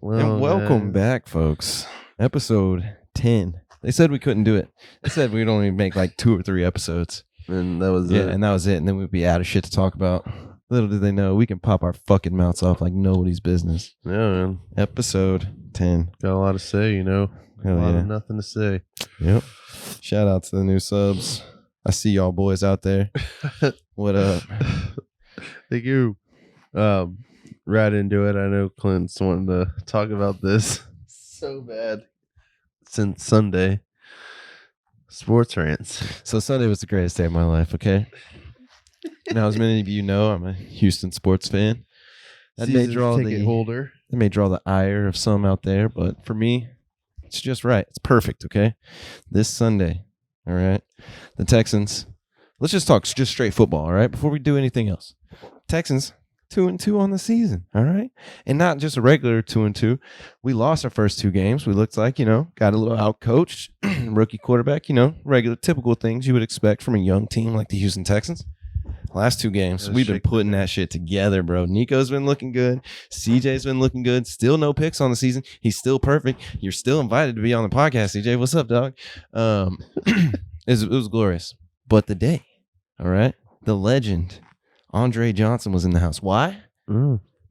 And welcome back, folks. Episode 10. They said we couldn't do it. They said we'd only make like 2 or 3 episodes. And that was it. And that was it. And then we'd be out of shit to talk about. Little did they know, we can pop our fucking mouths off like nobody's business. Yeah, man. Episode 10. Got a lot to say, you know. Hell a lot yeah. of nothing to say. Yep. Shout out to the new subs. I see y'all boys out there. What up? Thank you. Right into it. I know Clint's wanting to talk about this so bad since Sunday. Sports rants. So Sunday was the greatest day of my life, okay? Now, as many of you know, I'm a Houston sports fan. That may draw the ire of some out there, but for me, it's just right. It's perfect, okay? This Sunday, all right? The Texans, let's just talk just straight football, all right? Before we do anything else. Texans, 2-2 on the season, all right? And not just a regular 2-2. We lost our first 2 games. We looked like, got a little out-coached. Rookie quarterback, regular, typical things you would expect from a young team like the Houston Texans. Last 2 games, we've been putting that shit together, bro. Nico's been looking good. CJ's been looking good. Still no picks on the season. He's still perfect. You're still invited to be on the podcast, CJ. What's up, dog? It was glorious. But the day, all right, the legend, Andre Johnson was in the house. Why?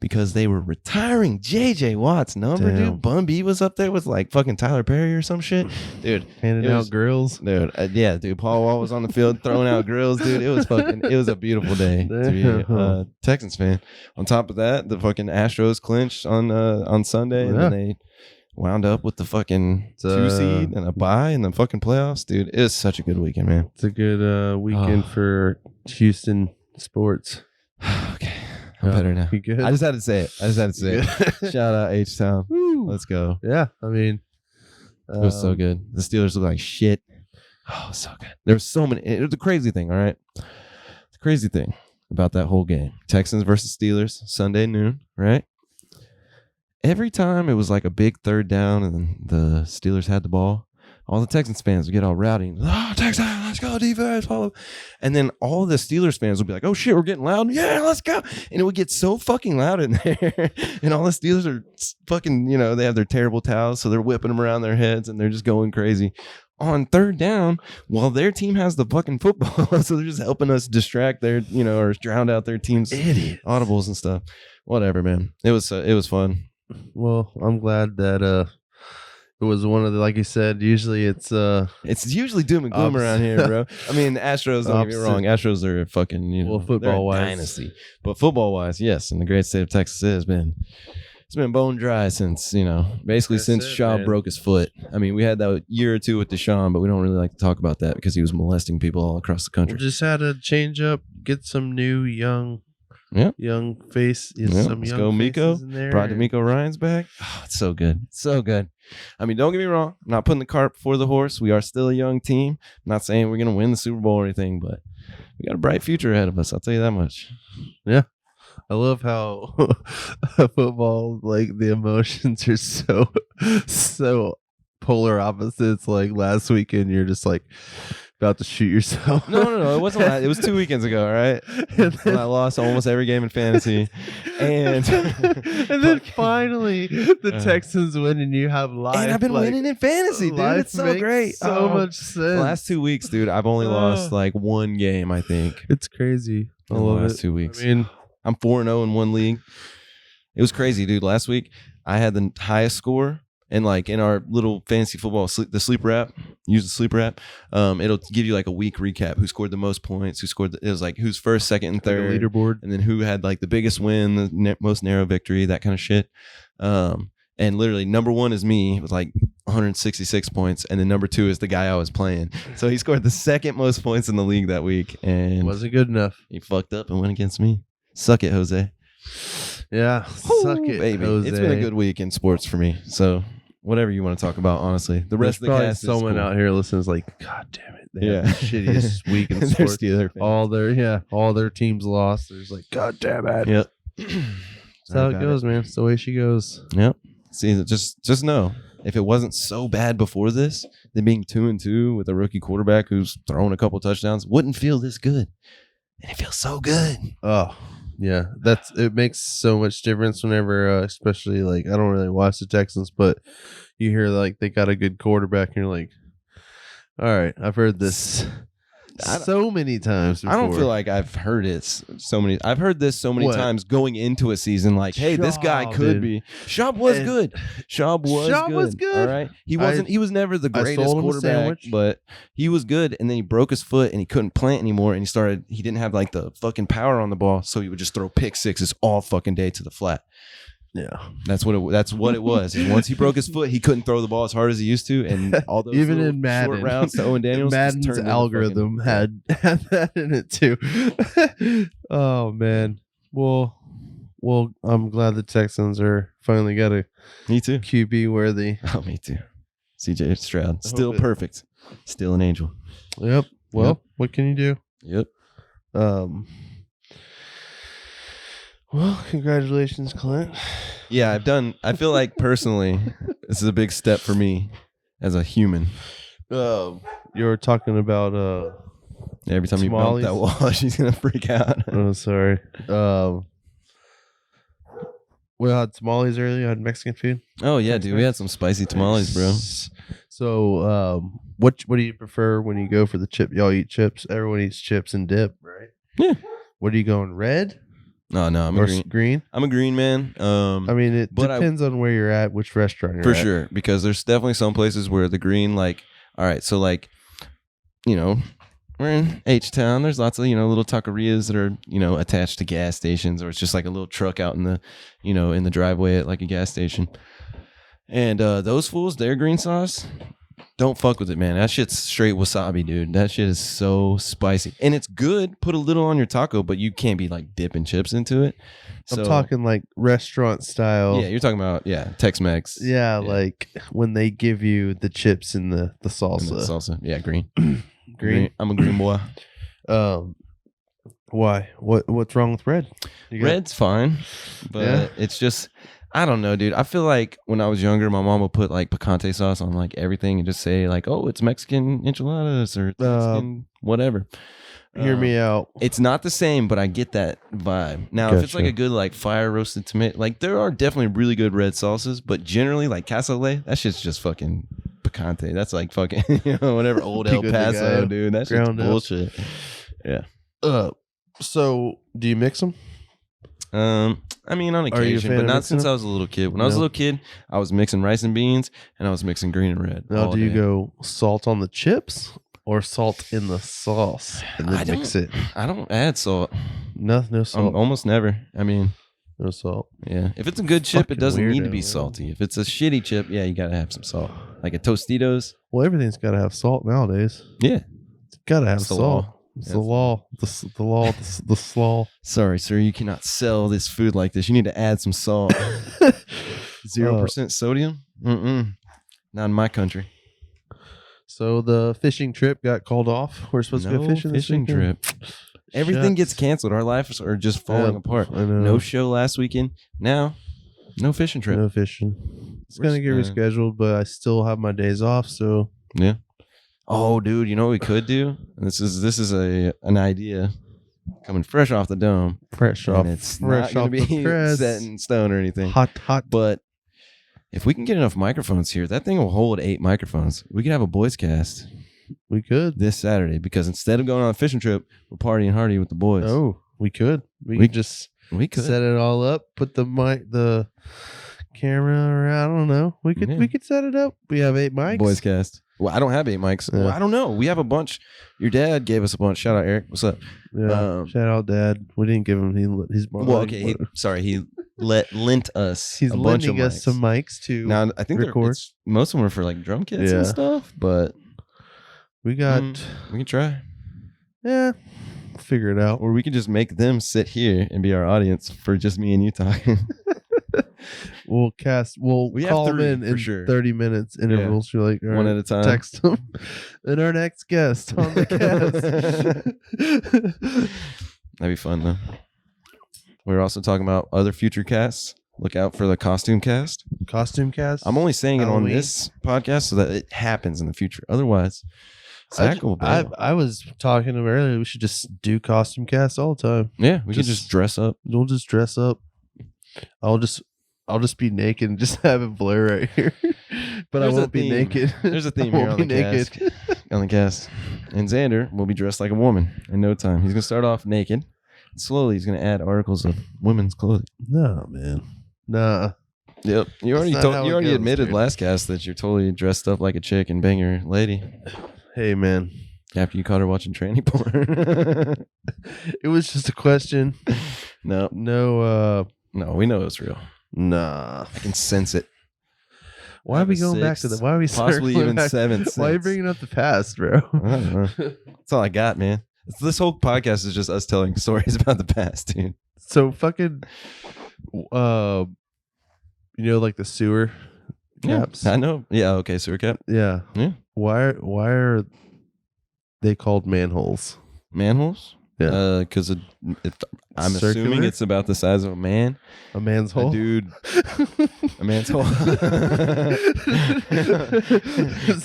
Because they were retiring J.J. Watt's number, dude. Bun B was up there with like fucking Tyler Perry or some shit. Dude. Handing out grills. Dude, yeah, dude. Paul Wall was on the field throwing out grills, dude. It was a beautiful day to be a Texans fan. On top of that, the fucking Astros clinched on Sunday, and then they wound up with the fucking 2 seed and a bye in the fucking playoffs. Dude, it was such a good weekend, man. It's a good weekend for Houston sports. Okay. I'm better now. You good? I just had to say it. Shout out H-Town. Let's go. Yeah, I mean. It was so good. The Steelers look like shit. Oh, so good. There was so many. It was a crazy thing, all right? The crazy thing about that whole game. Texans versus Steelers, Sunday noon, right? Every time it was like a big third down and the Steelers had the ball, all the Texans fans would get all rowdy. Oh, Texans, let's go, defense. Follow. And then all the Steelers fans would be like, oh, shit, we're getting loud. Yeah, let's go. And it would get so fucking loud in there. And all the Steelers are fucking, they have their terrible towels, so they're whipping them around their heads, and they're just going crazy. On third down, while their team has the fucking football, so they're just helping us distract their, or drown out their team's audibles and stuff. Whatever, man. It was fun. Well, I'm glad that it was one of the, like you said, usually it's usually doom and gloom around here, bro. I mean, the Astros, don't get me wrong. Astros are fucking, football-wise. Dynasty. But football-wise, yes, in the great state of Texas, it's been bone dry since, basically since Shaw broke his foot. I mean, we had that year or 2 with Deshaun, but we don't really like to talk about that because he was molesting people all across the country. We just had to change up, get some new young face. Let's go, Miko. Brought D'Amico Ryans back. Oh, it's so good. So good. I mean, don't get me wrong. I'm not putting the cart before the horse. We are still a young team. I'm not saying we're going to win the Super Bowl or anything, but we got a bright future ahead of us. I'll tell you that much. Yeah. I love how football, like the emotions are so polar opposites. Like last weekend, you're just like about to shoot yourself. No. It wasn't. It was 2 weekends ago. All right. And I lost almost every game in fantasy, and then finally the Texans win, and you have life. And I've been winning in fantasy, dude. It's so great. So much sense. The last 2 weeks, dude. I've only lost like 1 game. I think it's crazy. I love the last 2 weeks. I mean, I'm 4-0 in 1 league. It was crazy, dude. Last week I had the highest score. And like in our little fantasy football, the Sleeper app, use the Sleeper app. It'll give you like a week recap: who scored the most points, it was like who's first, second, and third, like leaderboard, and then who had like the biggest win, the most narrow victory, that kind of shit. And literally, number 1 is me with like 166 points, and then number 2 is the guy I was playing. So he scored the second most points in the league that week, and wasn't good enough. He fucked up and went against me. Suck it, Jose. Yeah, suck it, baby. Jose. It's been a good week in sports for me. So. Whatever you want to talk about, honestly. The rest of the cast is someone cool. out here listens like, God damn it. They have the shittiest week in sports. All their teams lost. There's like, God damn it. Yep. That's how it goes, man. It's the way she goes. Yep. See, just know, if it wasn't so bad before this, then being 2-2 with a rookie quarterback who's thrown a couple touchdowns wouldn't feel this good. And it feels so good. Oh, Yeah, it makes so much difference whenever, especially like I don't really watch the Texans, but you hear like they got a good quarterback, and you're like, all right, I've heard this so many times before. I don't feel like I've heard it so many. I've heard this so many times going into a season. Like, hey, this guy could be. Schaub was good. Schaub was good. All right, he wasn't. He was never the greatest quarterback, but he was good. And then he broke his foot and he couldn't plant anymore. And he didn't have like the fucking power on the ball, so he would just throw pick sixes all fucking day to the flat. Yeah, that's what it was. And once he broke his foot, he couldn't throw the ball as hard as he used to, and all those even in Madden, short routes to Owen Daniels, Madden's algorithm had that in it too. Oh man, well, I'm glad the Texans are finally got a QB worthy. Oh, me too. CJ Stroud, still perfect, still an angel. Yep. Well, what can you do? Yep. Well, congratulations, Clint. Yeah, I feel like personally, this is a big step for me as a human. You were talking about every time tamales. You bump that wall, she's gonna freak out. Oh, sorry. We had tamales earlier. Had Mexican food. Oh yeah, dude, we had some spicy tamales, bro. So, what do you prefer when you go for the chip? Y'all eat chips. Everyone eats chips and dip, right? Yeah. What are you going? Red? No, I'm a green. I'm a green man. I mean, it depends on where you're at, which restaurant you're at. For sure, because there's definitely some places where the green, like, all right, so like, you know, we're in H-Town. There's lots of, little taquerias that are, attached to gas stations, or it's just like a little truck out in the, in the driveway at like a gas station. And those fools, their green sauce, don't fuck with it, man. That shit's straight wasabi, dude. That shit is so spicy. And it's good. Put a little on your taco, but you can't be like dipping chips into it. I'm talking like restaurant style. Yeah, you're talking about, Tex-Mex. Yeah, like when they give you the chips and the salsa. And the salsa. Yeah, green. Green. I'm a green boy. Why? What's wrong with red? Red's fine, but it's just... I don't know, dude. I feel like when I was younger, my mom would put like picante sauce on like everything and just say like, "Oh, it's Mexican enchiladas or Mexican whatever." Hear me out. It's not the same, but I get that vibe. Now, if it's like a good like fire roasted tomato, like there are definitely really good red sauces, but generally like casole, that shit's just fucking picante. That's like fucking whatever old El Paso, dude. That shit's bullshit. Yeah. So do you mix them? I mean, on occasion, but not since I was a little kid. When I was a little kid, I was mixing rice and beans, and I was mixing green and red. Now, do you go salt on the chips or salt in the sauce and then mix it? I don't add salt. No salt. Almost never. I mean, no salt. Yeah. If it's a good chip, it doesn't need to be salty. If it's a shitty chip, yeah, you gotta have some salt. Like a Tostitos. Well, everything's gotta have salt nowadays. Yeah. It's gotta have salt. It's the law. The law. The slaw. Sorry, sir. You cannot sell this food like this. You need to add some salt. 0% sodium? Not in my country. So the fishing trip got called off. We're supposed to go fishing trip. Everything gets canceled. Our lives are just falling apart. No show last weekend. Now, no fishing trip. No fishing. It's going to get rescheduled, but I still have my days off. So yeah. Oh, dude, you know what we could do? This is an idea coming fresh off the dome. It's not going to be set in stone or anything. Hot. But if we can get enough microphones here, that thing will hold 8 microphones. We could have a boys cast. We could. This Saturday, because instead of going on a fishing trip, we're partying hardy with the boys. Oh, we could. We could set it all up, put the camera around. I don't know. We could set it up. We have 8 mics. Boys cast. Well, I don't have 8 mics. Yeah. Well, I don't know. We have a bunch. Your dad gave us a bunch. Shout out, Eric. What's up? Yeah. Shout out, Dad. We didn't give him. He's well. Okay. He lent us. He's a bunch lending of us some mics to now. I think record. Most of them are for like drum kits and stuff. But we got. We can try. Yeah. Figure it out. Or we could just make them sit here and be our audience for just me and you talking. We'll call them in sure. 30 minutes intervals. You're like, one at a time. Text them. And our next guest on the cast. That'd be fun, though. We're also talking about other future casts. Look out for the costume cast. Costume cast? I'm only saying Halloween. It on this podcast so that it happens in the future. Otherwise, Zach will bail. I was talking to him earlier. We should just do costume casts all the time. Yeah, we can just dress up. We'll just dress up. I'll just be naked and just have it blur right here. But I won't be naked. There's a theme here on the cast. And Xander will be dressed like a woman in no time. He's gonna start off naked. Slowly, he's gonna add articles of women's clothing. No, man. Nah. Yep. You already admitted last cast that you're totally dressed up like a chick and bang your lady. Hey, man. After you caught her watching tranny porn. It was just a question. No, we know it's real. Nah. I can sense it. Why are we going back to why are we possibly even back? 7? Why are you bringing up the past, bro? I don't know. That's all I got, man. This whole podcast is just us telling stories about the past, dude. So fucking, like the sewer caps. Yeah, I know. Yeah. Okay. Sewer cap. Yeah. Yeah. Why are they called manholes? Manholes? Yeah. Because I'm Circular? assuming it's about the size of a man. A man's hole? Dude. A man's hole. It's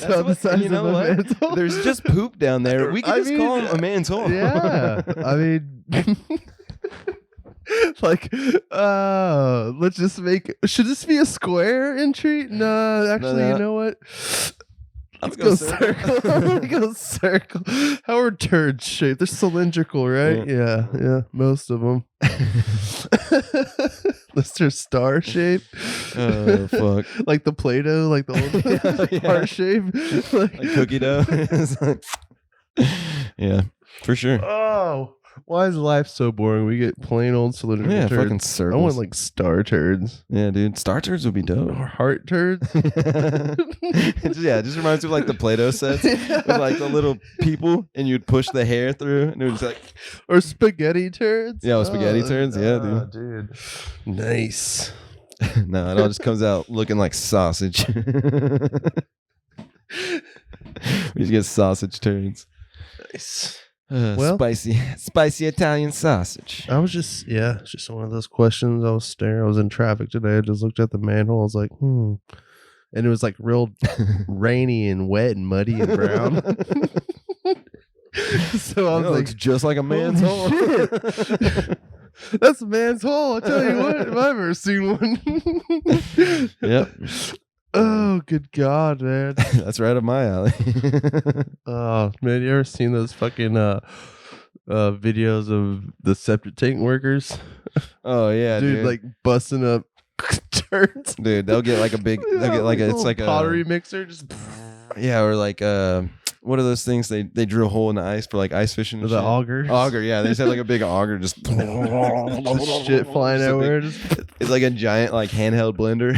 about the size of a man's hole. There's just poop down there. We can call him a man's hole. Yeah. I mean... let's just should this be a square entry? No, actually, you know what? Let's go circle. Let's go circle. How are turds shaped? They're cylindrical, right? Yeah. Most of them. Unless they're star shaped. Oh, fuck. Like the Play-Doh, like the old heart shape. Like cookie dough. Yeah, for sure. Oh. Why is life so boring? We get plain old cylindrical turds. Fucking circles. I want like star turds. Yeah, dude. Star turds would be dope. Or heart turds. It just reminds me of like the Play-Doh sets with like the little people and you'd push the hair through and it was like... Or spaghetti turds. Yeah, spaghetti turds. Yeah, dude. Nice. No, it all just comes out looking like sausage. We just get sausage turds. Nice. Spicy Italian sausage. I was just one of those questions. I was in traffic today. I just looked at the manhole. I was like, and it was like real rainy and wet and muddy and brown. So I was like, it's just like a man's hole. That's a man's hole. I tell you what, if I've ever seen one. Yep. Oh, good God, man. That's right up my alley. Oh, man, you ever seen those fucking videos of the septic tank workers? Oh, yeah, dude. Like busting up turds. Dude, they'll get like a big, it's like a pottery mixer. Just yeah, or like what are those things they drill a hole in the ice for like ice fishing? The auger. Yeah, they just have like a big auger, just shit flying everywhere. It's like a giant like handheld blender.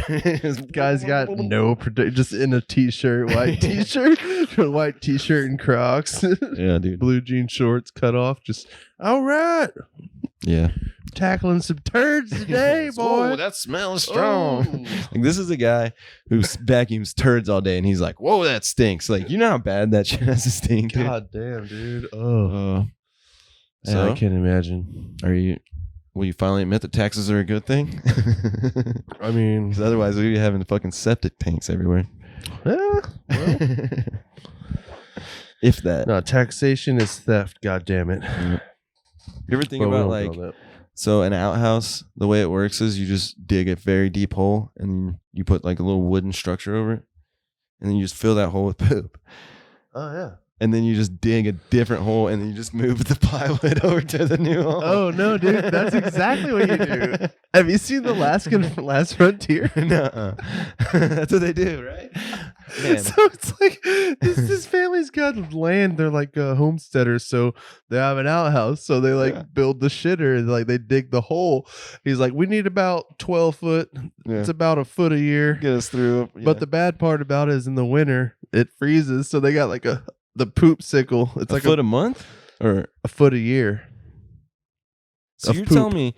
Guy's got no just in a t-shirt, white t-shirt, white t-shirt and Crocs. Yeah, dude. Blue jean shorts cut off. Just all right. Yeah. Tackling some turds today, boy. Oh, that smells strong. Like this is a guy who vacuums turds all day, and he's like, "Whoa, that stinks!" Like, you know how bad that shit has to stink. God damn, dude. Oh, so I can't imagine. Will you finally admit that taxes are a good thing? I mean, because otherwise we'd be having fucking septic tanks everywhere. Well. If that. No, taxation is theft. God damn it. You ever think about like, so an outhouse, the way it works is you just dig a very deep hole and you put like a little wooden structure over it, and then you just fill that hole with poop. Oh yeah. And then you just dig a different hole and then you just move the plywood over to the new hole. Oh no, dude, that's exactly what you do. Have you seen The Last Frontier? No. That's what they do, right? Man. So it's like this family's got land. They're like homesteaders, so they have an outhouse. So they build the shitter and like they dig the hole. He's like, we need about 12 foot. Yeah. It's about a foot a year. Get us through. Yeah. But the bad part about it is in the winter it freezes. So they got like the poop sickle. It's like a foot a month or a foot a year. So you're telling me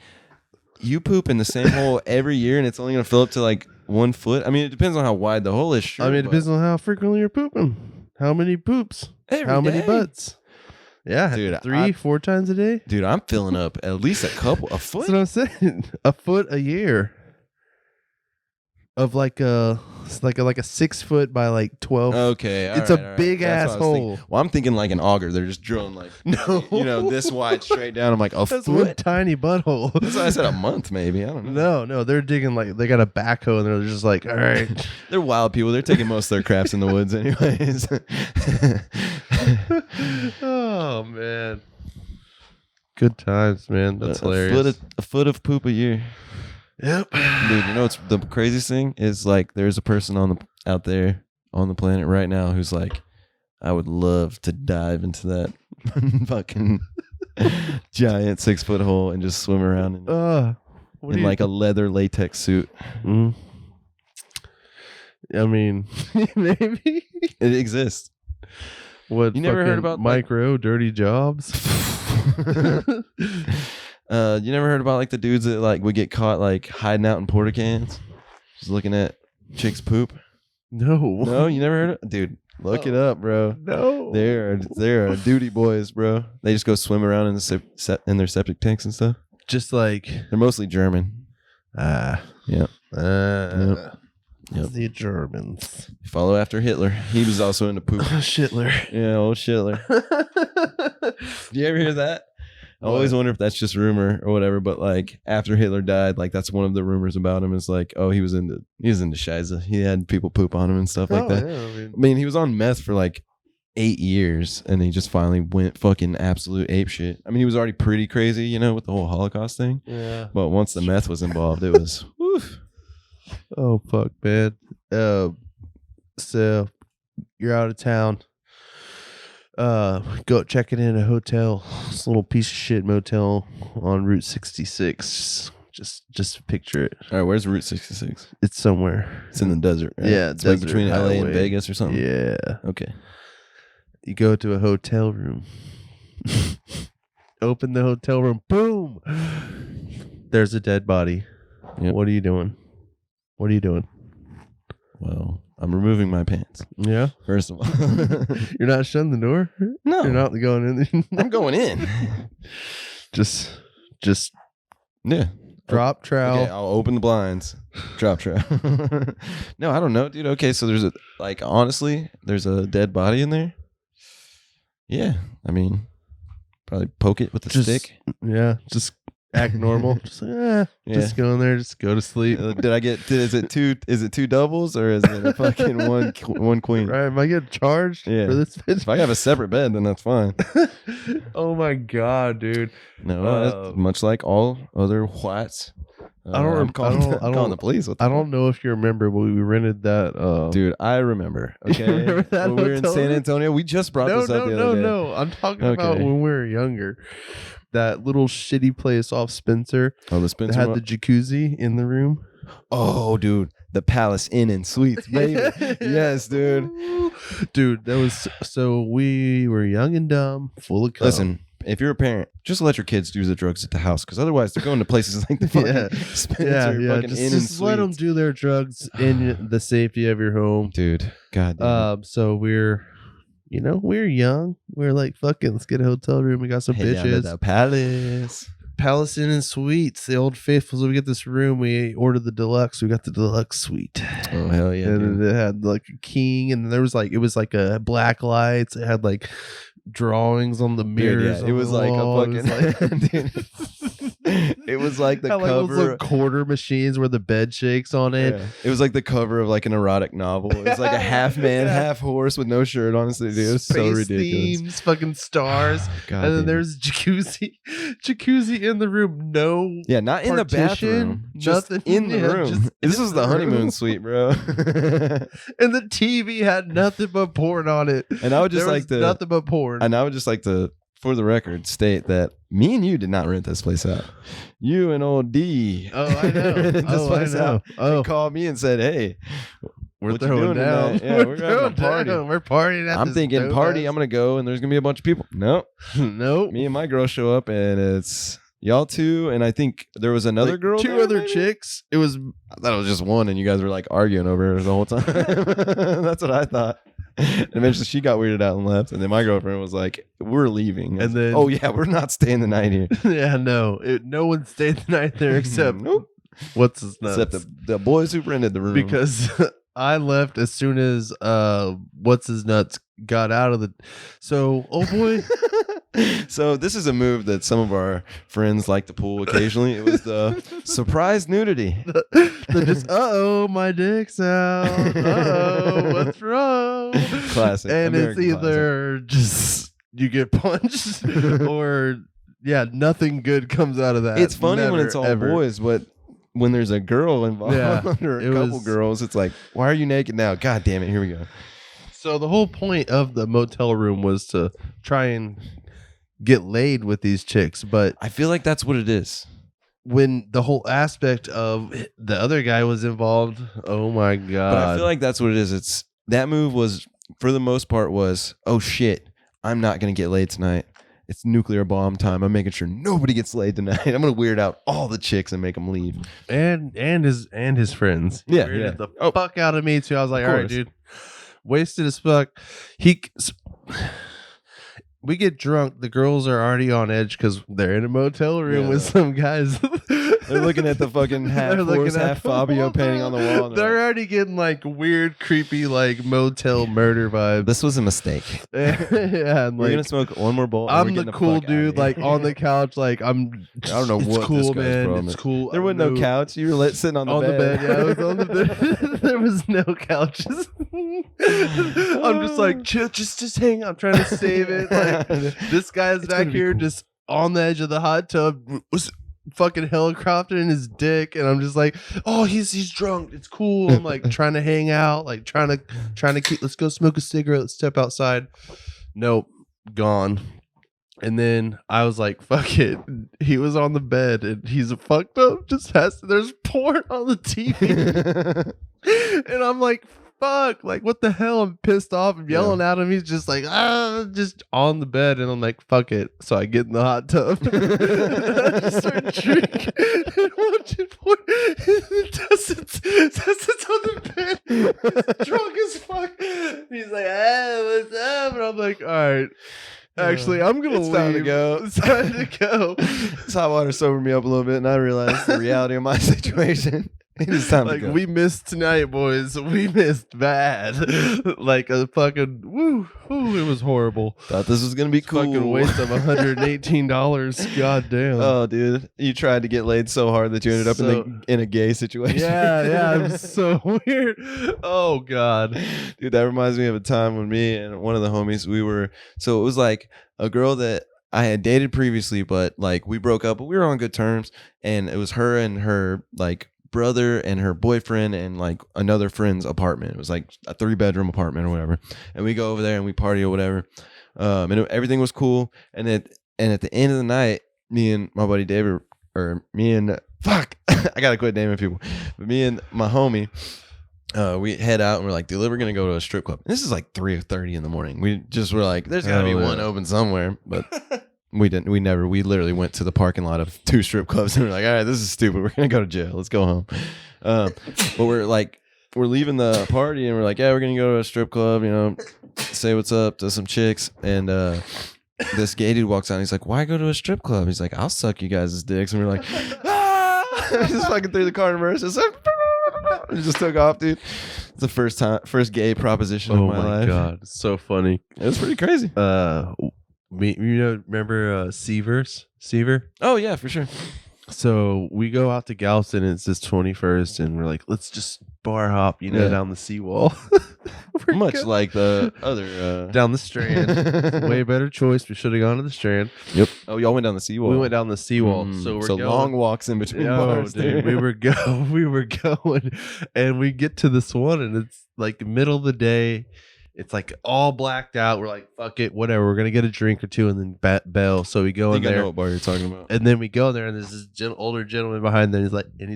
you poop in the same hole every year and it's only going to fill up to like 1 foot? I mean, it depends on how wide the hole is. Sure, I mean, it depends on how frequently you're pooping. How many poops? How many butts? Yeah, dude, 3-4 times a day. Dude, I'm filling up at least a foot. That's what I'm saying. A foot a year. Of like It's like a 6 foot by like 12. Okay, it's a big ass hole. Well, I'm thinking like an auger. They're just drilling like this wide straight down. I'm like, That's foot? one tiny butthole. That's why I said a month, maybe. I don't know. No, they're digging like they got a backhoe and they're just like, all right. They're wild people. They're taking most of their crafts in the woods, anyways. Oh man, good times, man. That's hilarious. A foot of poop a year. Yep, dude. You know what's the craziest thing is? Like, there's a person out there on the planet right now who's like, I would love to dive into that fucking giant 6 foot hole and just swim around in like a leather latex suit. Mm. I mean, maybe it exists. What, you never heard about micro dirty jobs? You never heard about like the dudes that like would get caught like hiding out in porta cans, just looking at chicks poop? No, you never heard of it? Dude, look it up, bro. No, they're duty boys, bro. They just go swim around in their septic tanks and stuff. Just like they're mostly German. Yeah. Yep. The Germans. Follow after Hitler. He was also into poop. Schindler. Yeah, old Schindler. Do you ever hear that? I always wonder if that's just rumor or whatever, but like after Hitler died, like that's one of the rumors about him is like, oh, he was into Shiza. He had people poop on him and stuff like that. Yeah, I mean, he was on meth for like 8 years and he just finally went fucking absolute ape shit. I mean, he was already pretty crazy, with the whole Holocaust thing. Yeah. But once the meth was involved, it was woof. Oh fuck, man. So you're out of town. Go checking in a hotel. This little piece of shit motel on Route 66. Just picture it. All right, where's Route 66? It's somewhere. It's in the desert, right? Yeah, it's like between LA and Vegas or something. Yeah. Okay. You go to a hotel room. Open the hotel room. Boom. There's a dead body. Yep. What are you doing? Well, I'm removing my pants. Yeah. First of all, you're not shutting the door. No, you're not going in. I'm going in. Just yeah. Drop trowel. Okay, I'll open the blinds. Drop trowel. No, I don't know, dude. Okay, so there's honestly, there's a dead body in there. Yeah, I mean, probably poke it with a stick. Yeah, just act normal. Just go in there, just go to sleep. Is it two doubles or is it a fucking one queen? Right, am I getting charged for this bitch? If I have a separate bed, then that's fine. Oh my god, dude. No, much like all other whites. I'm calling the police. I don't know if you remember when we rented that. Dude, I remember. Okay, remember that when we were in San Antonio, we just brought this up the other day. No. I'm talking about when we were younger. That little shitty place off Spencer. Oh, the Spencer that had the jacuzzi in the room. Oh, dude, the Palace Inn and Suites, baby. Yes, dude. Dude, that was so we were young and dumb, full of cum. Listen, if you're a parent, just let your kids do the drugs at the house, because otherwise they're going to places like the fucking Spencer, fucking Inn and just let them do their drugs in the safety of your home, dude. God damn. So we're young. We're like, fucking, let's get a hotel room. We got some bitches. The Palace Inn and Suites, the old faithfuls. We get this room. We ordered the deluxe. We got the deluxe suite. Oh hell yeah! And it had like a king, and there was it was like a black lights. It had like drawings on the mirrors. Dude, yeah. It was like a fucking. It was like the cover like those quarter machines where the bed shakes on it. Yeah. It was like the cover of like an erotic novel. It was like a half man, half horse with no shirt on. Dude, it was so ridiculous. Themes, fucking stars, God, and then there's jacuzzi in the room. No, yeah, not in the bathroom, just in the room. This was the honeymoon suite, bro. And the TV had nothing but porn on it. And I would just nothing but porn. And I would just like to, for the record, state that me and you did not rent this place out. You and old D. Oh, I know. He called me and said, "Hey, we're throwing down. Yeah, we're having a party. We're partying at I'm thinking party. I'm gonna go, and there's gonna be a bunch of people. Nope. Me and my girl show up, and it's y'all two, and I think there was another girl. Two other chicks. I thought it was just one, and you guys were like arguing over her the whole time. That's what I thought. And eventually she got weirded out and left, and then my girlfriend was like, "We're leaving." And then, oh yeah, we're not staying the night here. Yeah, no, no one stayed the night there except nope. What's his nuts? Except the boys who rented the room, because I left as soon as what's his nuts got out of the. So oh boy. So this is a move that some of our friends like to pull occasionally. It was the surprise nudity. They're just my dick's out. What's wrong? Classic. And American it's either just you get punched or nothing good comes out of that. It's funny when it's all ever. boys, but when there's a girl involved or a couple girls, it's like, why are you naked now? God damn it, here we go. So the whole point of the motel room was to try and get laid with these chicks, but I feel like that's what it is. When the whole aspect of the other guy was involved, oh my god. But I feel like that's what it is. It's that move was, for the most part, was, oh shit, I'm not gonna get laid tonight. It's nuclear bomb time. I'm making sure nobody gets laid tonight. I'm gonna weird out all the chicks and make them leave. And his friends. Yeah, Weirded the fuck out of me too. I was like, all right, dude, wasted as fuck. We get drunk. The girls are already on edge because they're in a motel room with some guys. They're looking at the fucking half horse, half Fabio painting on the wall. They're already getting like weird, creepy, like motel murder vibes. This was a mistake. Yeah, and we're gonna smoke one more bowl. I'm the cool dude, like on the couch, like I don't know what cool, this guy's man. problem It's is. cool. There wasn't no couch. You were sitting on the bed. Yeah, I was on the bed. There was no couches. I'm just like, chill, just hang on. I'm trying to save it. Like this guy's back here, cool, just on the edge of the hot tub, was fucking helicopter in his dick, and I'm just like, oh, he's drunk. It's cool. I'm like trying to hang out, like trying to keep. Let's go smoke a cigarette. Let's step outside. Nope, gone. And then I was like, fuck it. He was on the bed and he's fucked up. There's porn on the TV. And I'm like, fuck, like what the hell? I'm pissed off. I'm yelling at him. He's just like, just on the bed. And I'm like, fuck it. So I get in the hot tub. I just start drinking and watching porn. Dustin's on the bed. He's drunk as fuck. He's like, hey, what's up? And I'm like, all right. Actually, I'm gonna leave. Time to go. It's time to go. This hot water sobered me up a little bit, and I realized the reality of my situation. It is time to go. We missed tonight, boys. We missed bad. Like a fucking it was horrible. Thought this was gonna be cool. Fucking waste of $118. God damn. Oh, dude, you tried to get laid so hard that you ended up in a gay situation. Yeah, it was so weird. Oh god, dude, that reminds me of a time when me and one of the homies so it was like a girl that I had dated previously, but like we broke up, but we were on good terms, and it was her and her like brother and her boyfriend and like another friend's apartment. It was like a 3-bedroom apartment or whatever, and we go over there and we party or whatever, and everything was cool. And at the end of the night, me and my buddy David, or me and fuck, I gotta quit naming people, but me and my homie, we head out and we're like, dude, we're gonna go to a strip club. And this is like 3:30 in the morning. We just were like, there's gotta be one open somewhere, but we didn't. We literally went to the parking lot of 2 strip clubs and we're like, all right, this is stupid. We're gonna go to jail. Let's go home. But we're leaving the party and we're like, yeah, we're gonna go to a strip club, say what's up to some chicks. And this gay dude walks out and he's like, why go to a strip club? He's like, I'll suck you guys' dicks. And we're like, we just fucking threw the car in reverse. It just took off, dude. It's the first gay proposition of my life. Oh my god, it's so funny. It was pretty crazy. Remember Seaver? Oh yeah, for sure. So we go out to Galveston and it's this 21st and we're like, let's just bar hop, down the seawall. Much like the other down the Strand. Way better choice. We should have gone to the Strand. Yep. Oh, y'all went down the seawall. We went down the seawall. So we're going. Long walks in between bars. Dude, we were going and we get to this one and it's like the middle of the day. It's like all blacked out. We're like, fuck it, whatever. We're gonna get a drink or two and then bail. So we go in there. I know what bar you're talking about. And then we go there, and there's this older gentleman behind there. He's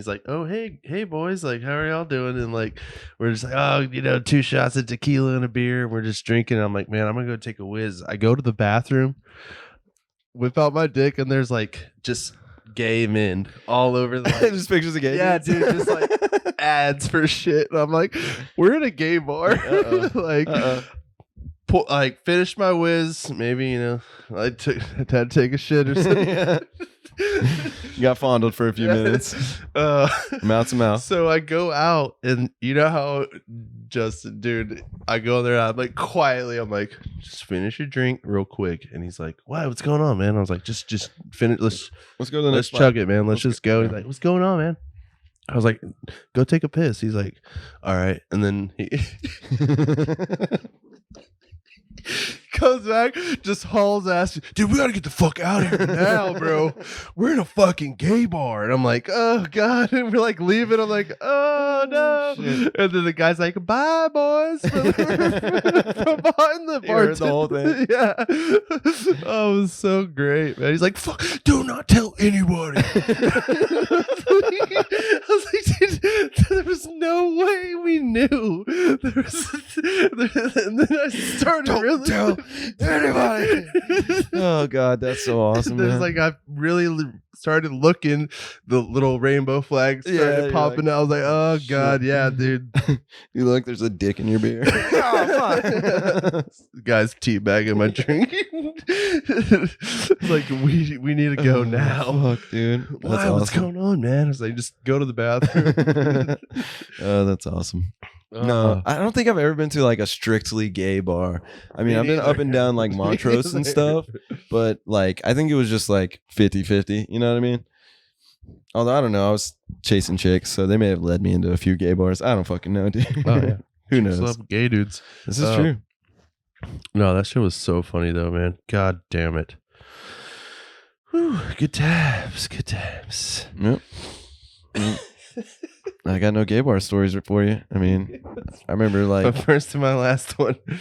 like, oh hey boys, like how are y'all doing? And like we're just like, 2 shots of tequila and a beer. And we're just drinking. And I'm like, man, I'm gonna go take a whiz. I go to the bathroom, whip out my dick, and there's like just gay men all over the just pictures of gay dude, just like ads for shit. And I'm like, we're in a gay bar. finished my whiz. Maybe I had to take a shit or something. You got fondled for a few minutes. Mouth to mouth. So I go out, and you know how, Justin, dude, I go there, I'm like, quietly, I'm like, just finish your drink real quick. And he's like, what's going on, man? I was like, just finish. Let's go to the next chug it, man. Let's just go. He's like, what's going on, man? I was like, go take a piss. He's like, all right. And then he comes back, just hauls ass. Dude, we gotta get the fuck out of here now, bro. We're in a fucking gay bar. And I'm like, oh God. And we're like leaving. I'm like, oh no. Shit. And then the guy's like, bye, boys. From behind the bar. The whole thing. Yeah. Oh, it was so great, man. He's like, fuck, do not tell anybody. I was like, dude, there was no way we knew. And then I started really tell anybody. Oh God, that's so awesome. There's like I really started looking, the little rainbow flags started popping out. I was like, oh God, yeah, dude. You look, there's a dick in your beer. Guy's teabagging my drink. Like we need to go now. Fuck, dude. That's awesome. What's going on, man? I was like, just go to the bathroom. Oh, that's awesome. No, I don't think I've ever been to like a strictly gay bar. I mean, I've been up and down like Montrose and stuff, but like I think it was just like 50-50, you know what I mean? Although I don't know, I was chasing chicks, so they may have led me into a few gay bars. I don't fucking know, dude. Oh, yeah. Who knows? Love gay dudes. This is true. No, that shit was so funny though, man. God damn it. Whew, good times. Yep. I got no gay bar stories for you. I mean, I remember like my first and my last one. I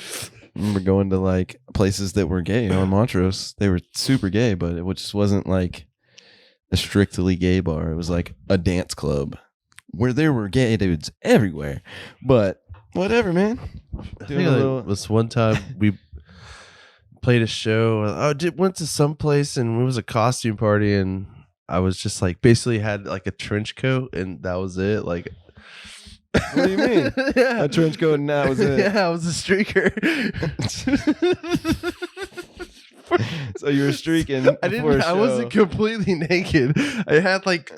remember going to like places that were gay on Montrose. They were super gay, but it just wasn't like a strictly gay bar. It was like a dance club where there were gay dudes everywhere. But whatever, man. I think it was one time we played a show. Went to some place and it was a costume party, and I was just like basically had like a trench coat and that was it. Like, what do you mean? Yeah. A trench coat and that was it? Yeah, I was a streaker. So you were streaking. I wasn't completely naked. I had like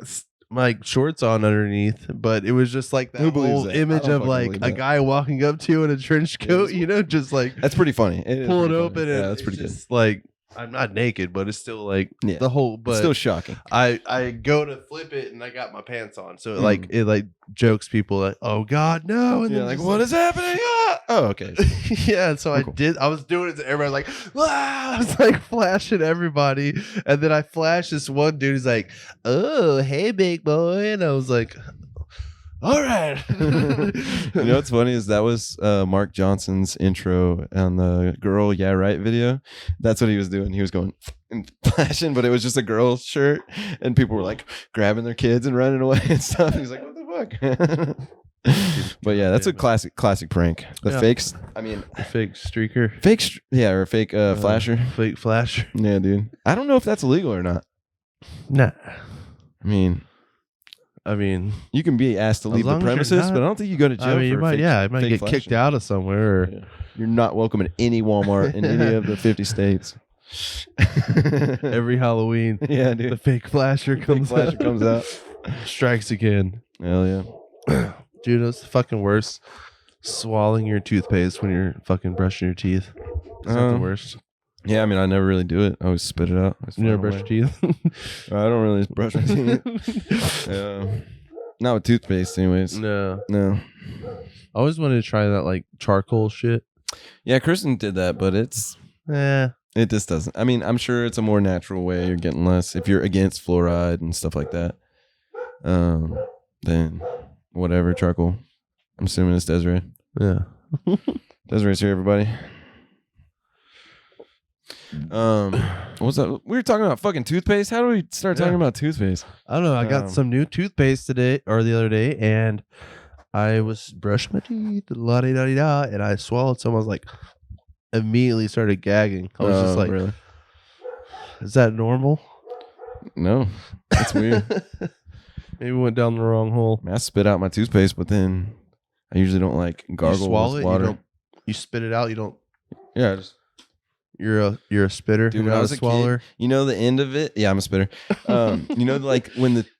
my shorts on underneath, but it was just like that whole image of like a guy walking up to you in a trench coat, just like that's pretty funny. Pull it open, and that's pretty good. Like, I'm not naked, but it's still like the whole. But it's still shocking. I go to flip it and I got my pants on, so it jokes people like, "Oh God, no!" And then like, "What is happening?" Oh, okay. Yeah, so I was doing it to everybody, like, I was like flashing everybody, and then I flashed this one dude. He's like, "Oh, hey, big boy," and I was like, all right. You know what's funny is that was Mark Johnson's intro on the Girl Yeah Right video. That's what he was doing. He was going and flashing, but it was just a girl's shirt, and people were like grabbing their kids and running away and stuff. He's like, what the fuck? But yeah, that's a classic prank. The fakes. I mean, fake streaker. Or fake flasher. Fake flasher. Yeah, dude. I don't know if that's illegal or not. Nah. I mean, you can be asked to leave the premises, but I don't think you go to jail. I might get kicked out of somewhere. Or... Yeah. You're not welcome at any Walmart in any of the 50 states. Every Halloween, yeah, dude, the fake flasher comes out, strikes again. Hell yeah, dude, that's the fucking worst. Swallowing your toothpaste when you're fucking brushing your teeth. Is that the worst? Yeah, I mean, I never really do it. I always spit it out. You never brush your teeth? I don't really brush my teeth. Not with toothpaste, anyways. No. I always wanted to try that like charcoal shit. Yeah, Kristen did that, but it just doesn't. I mean, I'm sure it's a more natural way. You're getting less if you're against fluoride and stuff like that. Then whatever, charcoal. I'm assuming it's Desiree. Yeah. Desiree's here, everybody. What's that? We were talking about fucking toothpaste. How do we start talking about toothpaste? I don't know. I got some new toothpaste today or the other day, and I was brushing my teeth, la-di-da-di-da, and I swallowed some. I was like, immediately started gagging. I was just like, really? Is that normal? No, that's weird. Maybe we went down the wrong hole. I mean, I spit out my toothpaste, but then I usually don't like gargle with water. You spit it out. You don't Yeah, just You're a spitter. dude. You're When I not was a a swallower. kid, you know the end of it. Yeah, I'm a spitter. You know, like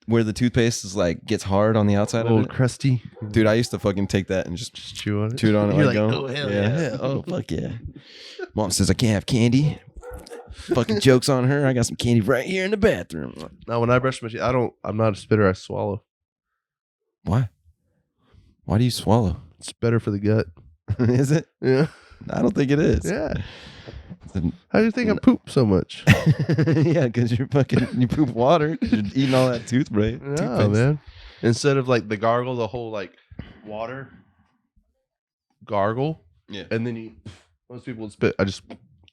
where the toothpaste is like gets hard on the outside A little of it. crusty. Dude, I used to fucking take that and just Just chew on it. chew it on it You're like like, gum. oh hell yeah. Oh fuck yeah. Mom says I can't have candy. Fucking jokes on her. I got some candy right here in the bathroom. Now when I brush my teeth, I'm not a spitter. I swallow. Why? Why do you swallow? It's better for the gut. Is it? Yeah. I don't think it is. Yeah. How do you think I poop so much? Yeah, because you poop water. 'Cause you're eating all that toothpaste. Yeah, man. Instead of like the gargle, the whole like water gargle. Yeah. And then most people would spit. I just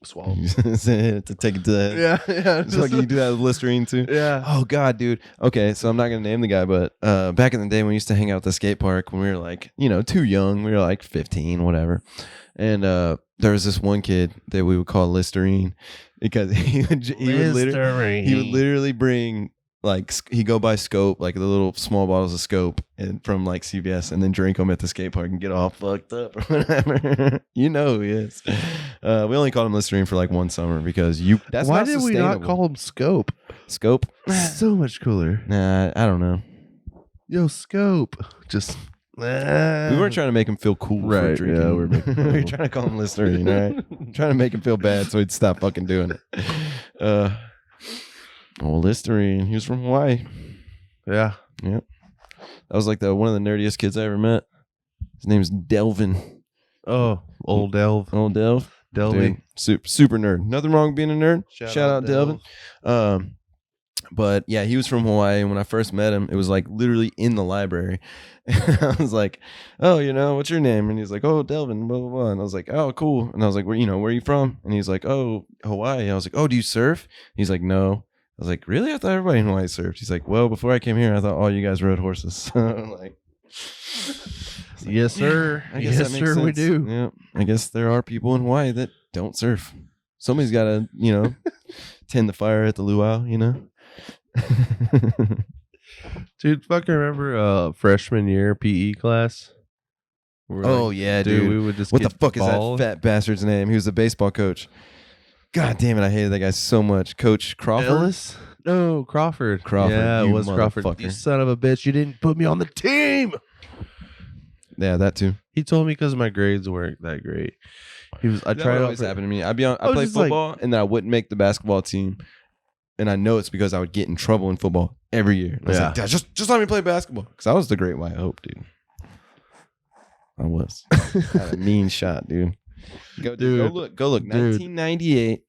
swallow. To take it to that. Yeah. It's like you do that with Listerine too. Yeah. Oh God, dude. Okay, so I'm not gonna name the guy, but back in the day when we used to hang out at the skate park when we were like, too young, we were like 15, whatever. And there was this one kid that we would call Listerine because he would literally bring like he'd go buy Scope, like the little small bottles of Scope, and from like CVS, and then drink them at the skate park and get all fucked up or whatever. You know who he is. We only called him Listerine for like one summer because that's Why not did we not call him Scope? Scope? So much cooler. Nah, I don't know. Yo, Scope. Just We weren't trying to make him feel cool for Right, drinking. yeah, we're making we were trying to call him Listerine, right? Trying to make him feel bad so he'd stop fucking doing it. Listerine. He was from Hawaii. Yeah. Yep. That was like one of the nerdiest kids I ever met. His name's Delvin. Oh, old Delv. Old Delv. Delvy. Dude, super nerd. Nothing wrong with being a nerd. Shout out Delvin. But yeah, he was from Hawaii. And when I first met him, it was like literally in the library. And I was like, oh, what's your name? And he's like, oh, Delvin, blah, blah, blah. And I was like, oh, cool. And I was like, where are you from? And he's like, oh, Hawaii. I was like, oh, do you surf? He's like, no. I was like, really? I thought everybody in Hawaii surfed. He's like, well, before I came here, I thought all you guys rode horses. I'm like, yes, sir. I guess that makes sense. We do. Yeah. I guess there are people in Hawaii that don't surf. Somebody's got to, tend the fire at the luau, Dude, fucking remember freshman year PE class? Yeah, dude. We would just what the fuck is that fat bastard's name? He was a baseball coach. God damn it, I hated that guy so much. Coach Crawford? Ellis? No, Crawford. Yeah, it was Crawford. You son of a bitch. You didn't put me on the team. Yeah, that too. He told me because my grades weren't that great. I tried. Always happened to me. I played football and then I wouldn't make the basketball team. And I know it's because I would get in trouble in football every year. I was like, Dad, just let me play basketball. Because I was the Great White Hope, dude. I was. I had a mean shot, dude. Go look. Dude. 1998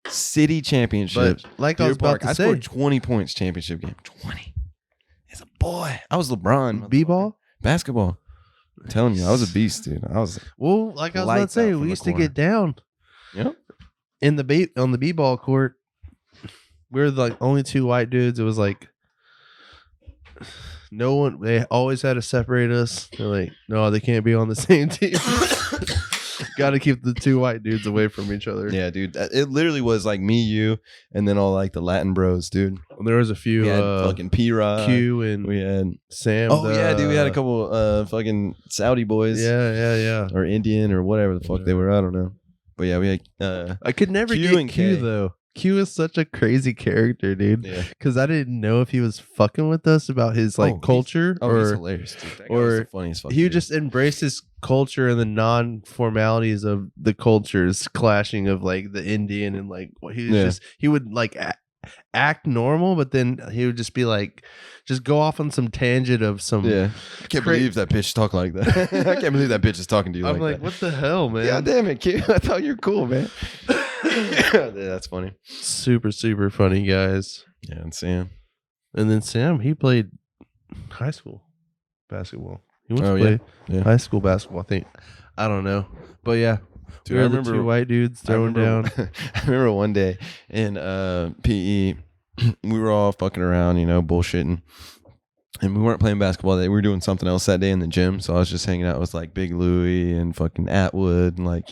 city championship. But like I was about to say, I scored 20 points championship game. 20. As a boy. I was LeBron. B-ball? Basketball. I'm telling you, I was a beast, dude. I was like I was about to say, we used to get down. Yep. On the B-ball court. We were the only two white dudes. It was like no one. They always had to separate us. They're like, no, they can't be on the same team. Got to keep the two white dudes away from each other. Yeah, dude. It literally was like me, you, and then all like the Latin bros, dude. There was a few. We had fucking P-Rod. Q and we had Sam. Yeah, dude. We had a couple fucking Saudi boys. Yeah. Or Indian or whatever the fuck they were. I don't know. But yeah, we had. I could never Q get and Q K. though. Q is such a crazy character, dude. Yeah. Because I didn't know if he was fucking with us about his culture he's or hilarious, dude. That guy was the funniest fucking he would dude. just embrace his culture and the non-formalities of the cultures clashing of like the Indian and like he would like act normal, but then he would just be like just go off on some tangent of some I can't believe that bitch talk like that. I can't believe that bitch is talking to you. I'm like that. what the hell, man? God damn it, Q. I thought you were cool, man. Yeah, that's funny. Super funny guys. Yeah, and Sam. And then Sam, he played high school basketball. He went to play high school basketball, I think. I don't know. But yeah. Dude, I remember two white dudes throwing down. I remember one day in PE, we were all fucking around, bullshitting. And we weren't playing basketball that day. We were doing something else that day in the gym. So I was just hanging out with like Big Louie and fucking Atwood and like,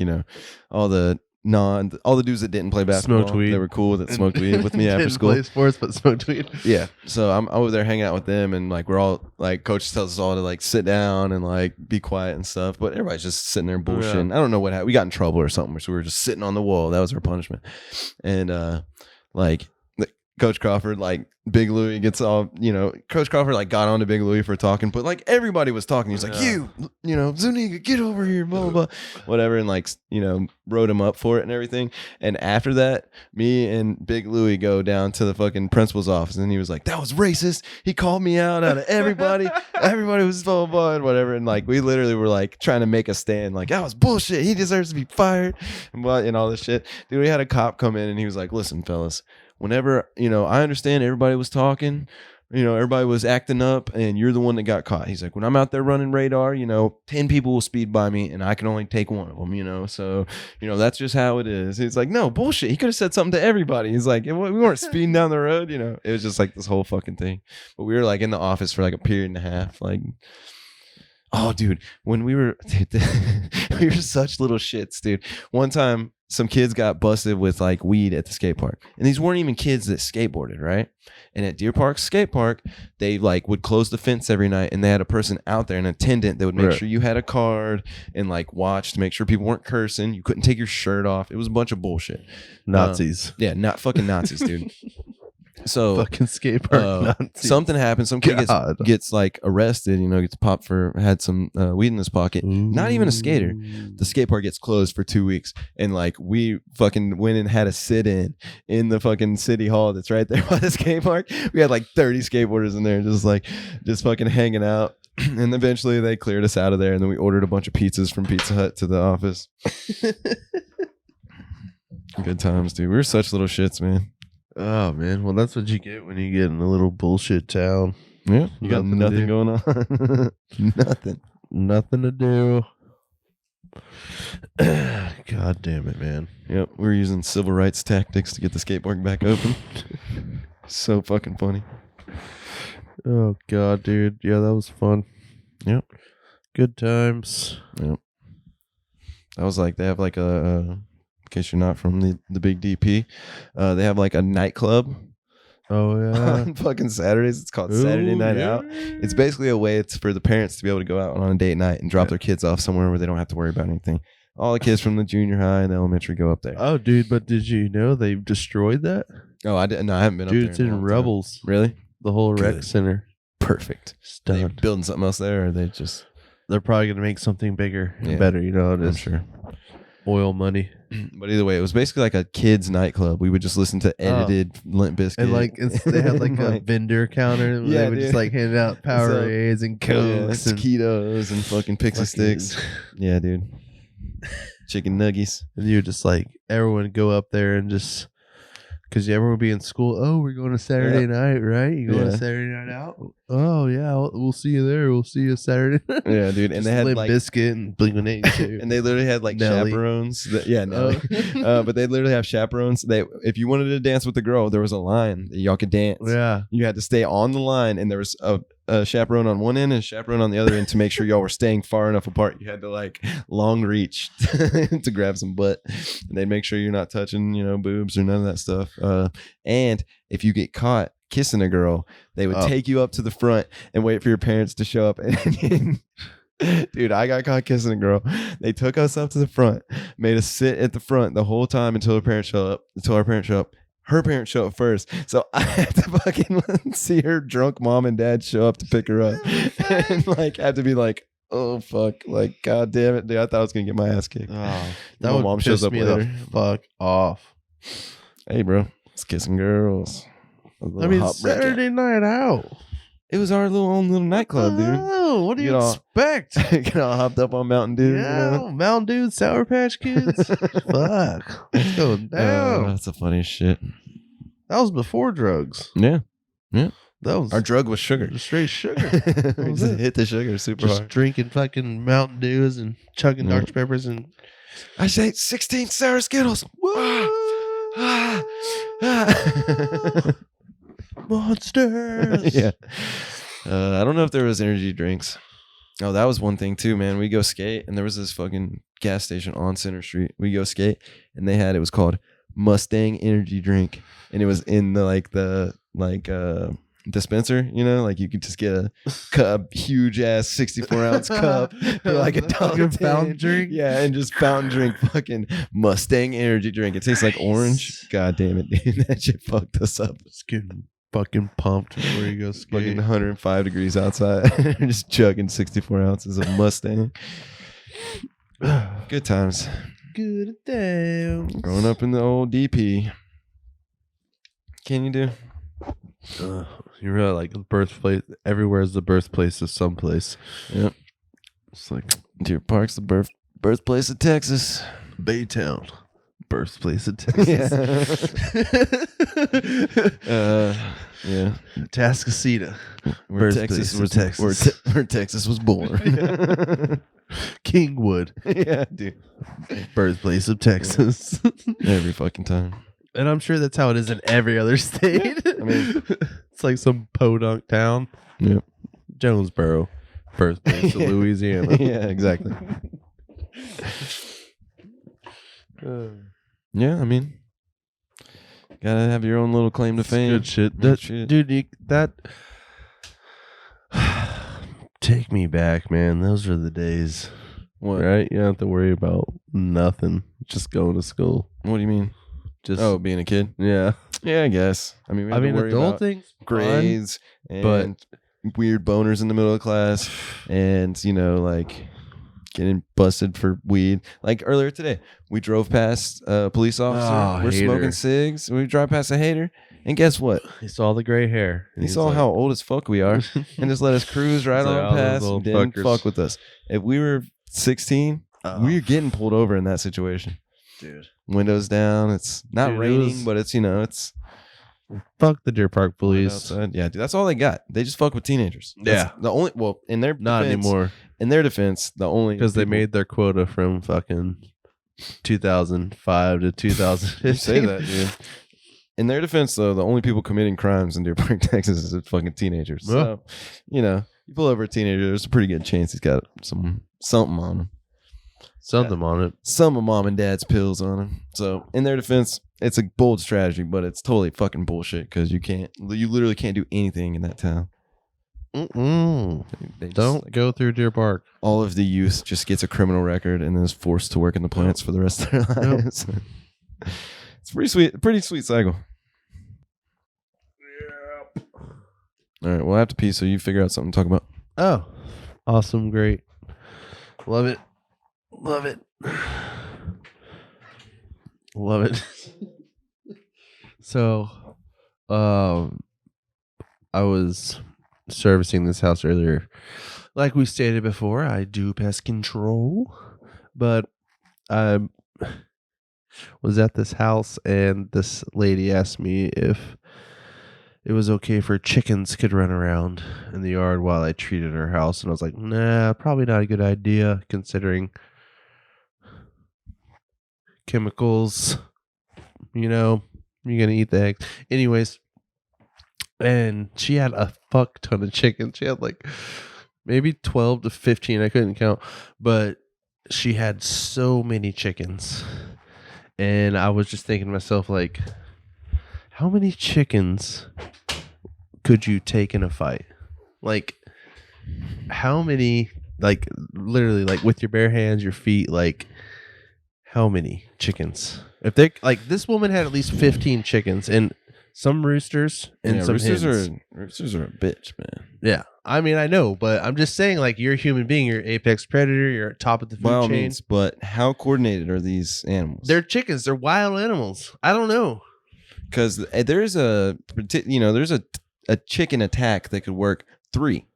all the all the dudes that didn't play basketball, Smoked weed. they were cool that smoked weed with me after Didn't school. play sports, but smoked weed. Yeah, so I'm over there hanging out with them, and like we're all like, coach tells us all to like sit down and like be quiet and stuff, but everybody's just sitting there bullshitting. I don't know what happened. We got in trouble or something, so we were just sitting on the wall. That was our punishment, and like Coach Crawford, like Big Louie gets all, Coach Crawford like got on to Big Louie for talking, but like everybody was talking. He's like, Zuniga, get over here, blah, blah, blah, whatever. And like, wrote him up for it and everything. And after that, me and Big Louie go down to the fucking principal's office, and he was like, that was racist. He called me out of everybody. Everybody was blah, blah, blah, and whatever. And like, we literally were like trying to make a stand. Like, that was bullshit. He deserves to be fired and all this shit. Dude, we had a cop come in, and he was like, listen, fellas, whenever, I understand everybody was talking, everybody was acting up, and you're the one that got caught. He's like, when I'm out there running radar, 10 people will speed by me, and I can only take one of them, so, that's just how it is. He's like, no, bullshit. He could have said something to everybody. He's like, we weren't speeding down the road, It was just like this whole fucking thing. But we were like in the office for like a period and a half, like, oh, dude, when we were such little shits, dude. One time, some kids got busted with like weed at the skate park, and these weren't even kids that skateboarded, right? And at Deer Park skate park, they like would close the fence every night, and they had a person out there, an attendant that would make sure you had a card and like watch to make sure people weren't cursing. You couldn't take your shirt off. It was a bunch of bullshit. Nazis. Yeah, not fucking Nazis, dude. So fucking skate park Nazis. Something happened. Some kid gets like arrested, gets popped for had some weed in his pocket. Ooh. Not even a skater. The skate park gets closed for 2 weeks, and like we fucking went and had a sit-in the fucking city hall that's right there by the skate park. We had like 30 skateboarders in there, just fucking hanging out. And eventually they cleared us out of there, and then we ordered a bunch of pizzas from Pizza Hut to the office. Good times, dude. We were such little shits, man. Oh, man. Well, that's what you get when you get in a little bullshit town. Yeah. You got nothing going on. Nothing to do. God damn it, man. Yep. We were using civil rights tactics to get the skate park back open. So fucking funny. Oh, God, dude. Yeah, that was fun. Yep. Good times. Yep. I was like, they have like in case you're not from the big DP, they have like a nightclub. Oh yeah, on fucking Saturdays. It's called Saturday Night Out. It's basically a way for the parents to be able to go out on a date night and drop their kids off somewhere where they don't have to worry about anything. All the kids from the junior high and the elementary go up there. Oh, dude, but did you know they've destroyed that? Oh, I didn't. No, I haven't been dude, up there. Dude, it's in Rebels. Time. Really? The whole rec center. Perfect. Are they building something else there, or are they just? They're probably gonna make something bigger and better. I'm sure. Oil money. But either way, it was basically like a kids nightclub. We would just listen to edited Limp Bizkit. And like they had like a vendor counter. Yeah, they would just like hand out Powerades and Cokes and Ketos and fucking Pixie Sticks. Yeah, dude. Chicken nuggies. And you would just like everyone go up there and just because everyone would be in school. Oh, we're going to Saturday night, right? You going to Saturday night out? Oh yeah, we'll see you there. We'll see you Saturday night. Yeah, dude. And they had Limp like Bizkit and Blink-182. And they literally had like Nelly. chaperones. Nelly. But they literally have chaperones. If you wanted to dance with the girl, there was a line that y'all could dance. Yeah, you had to stay on the line, and there was a chaperone on one end and a chaperone on the other end to make sure y'all were staying far enough apart. You had to like long reach to grab some butt, and they'd make sure you're not touching boobs or none of that stuff. And if you get caught kissing a girl, they would take you up to the front and wait for your parents to show up. And dude, I got caught kissing a girl. They took us up to the front, made us sit at the front the whole time until our parents show up. Her parents show up first, so I had to fucking see her drunk mom and dad show up to pick her up, and like had to be like, oh fuck, like god damn it, dude, I thought I was gonna get my ass kicked. Oh, that my mom shows up me later. The fuck off. Hey, bro, it's kissing girls. I mean, Saturday Night Out. It was our own little nightclub, dude. Oh, what do you expect? Get all hopped up on Mountain Dew. Yeah, Mountain Dew, Sour Patch Kids. Fuck, let's go down. That's the funniest shit. That was before drugs. Yeah. That was our drug was sugar, just straight sugar. We just hit the sugar super hard. Drinking fucking Mountain Dews and chugging Dr. Peppers and I say 16 sour Skittles. Monsters. Yeah. I don't know if there was energy drinks. Oh, that was one thing too, man. We go skate, and there was this fucking gas station on Center Street. We go skate, and it was called Mustang Energy Drink, and it was in the dispenser, like you could just get a cup, huge ass 64-ounce cup for like $1. Fountain drink. Yeah, and just fountain drink fucking Mustang Energy Drink. It tastes like orange. God damn it, dude. That shit fucked us up. Just getting fucking pumped before you go skate. Fucking 105 degrees outside. Just chugging 64 ounces of Mustang. Good times. Good times. Growing up in the old DP. Can you do? You really like the birthplace. Everywhere is the birthplace of someplace. Yep. It's like Deer Park's the birthplace of Texas. Baytown, birthplace of Texas. Yeah. Tascasita, Where birthplace Texas was of Texas. Where Texas was born. Kingwood, Yeah, dude. birthplace of Texas. Every fucking time. And I'm sure that's how it is in every other state. I mean, it's like some podunk town. Yep. Jonesboro, birthplace of Louisiana. Yeah, exactly. Yeah, I mean, gotta have your own little claim to fame. Good shit. Good shit. Dude, take me back, man. Those are the days. What? Right? You don't have to worry about nothing. Just going to school. What do you mean? Just Being a kid? yeah. Yeah, I guess. I mean, we had to worry adult about things, grades and but- weird boners in the middle of class, and like getting busted for weed. Like earlier today, we drove past a police officer. Oh, We're hater. smoking cigs. We drive past a hater, and guess what? He saw the gray hair. He saw how old as fuck we are, and just let us cruise right He's like, on "Oh, those past. old Didn't fuckers." fuck with us. If we were 16, we were getting pulled over in that situation. dude. Windows down. It's not Dude, it raining, was- but it's Fuck the Deer Park police. outside. Yeah, dude, that's all they got. They just fuck with teenagers. That's Yeah. the only. Well, in their Not defense, anymore. In their defense, the only Because they people- made their quota from fucking 2005 to 2015. You say that, dude. In their defense, though, the only people committing crimes in Deer Park, Texas, is fucking teenagers. So, you pull over a teenager, there's a pretty good chance he's got something on him. Something on it. Some of mom and dad's pills on him. So, in their defense, it's a bold strategy, but it's totally fucking bullshit because you literally can't do anything in that town. They just, Don't go through Deer Park. all of the youth just gets a criminal record and then is forced to work in the plants for the rest of their lives. It's pretty sweet cycle. All right, we'll have to pee, so you figure out something to talk about. Oh, awesome. Great. Love it. Love it. Love it. So, I was servicing this house earlier. Like we stated before, I do pest control, but I was at this house and this lady asked me if it was okay for chickens could run around in the yard while I treated her house. And I was like, nah, probably not a good idea considering chemicals, you're going to eat the eggs. Anyways, and she had a fuck ton of chickens. She had like maybe 12 to 15. I couldn't count, but she had so many chickens. And I was just thinking to myself, like, how many chickens could you take in a fight? Like, how many, like, literally, like, with your bare hands, your feet, like, how many chickens? If they, like, this woman had at least 15 chickens and some roosters and some roosters hens. roosters are a bitch, man. Yeah. I mean, I know, but I'm just saying, like, you're a human being. You're apex predator. You're at top of the food By all chain. means, but how coordinated are these animals? They're chickens. They're wild animals. I don't know. Because there's a chicken attack that could work 3.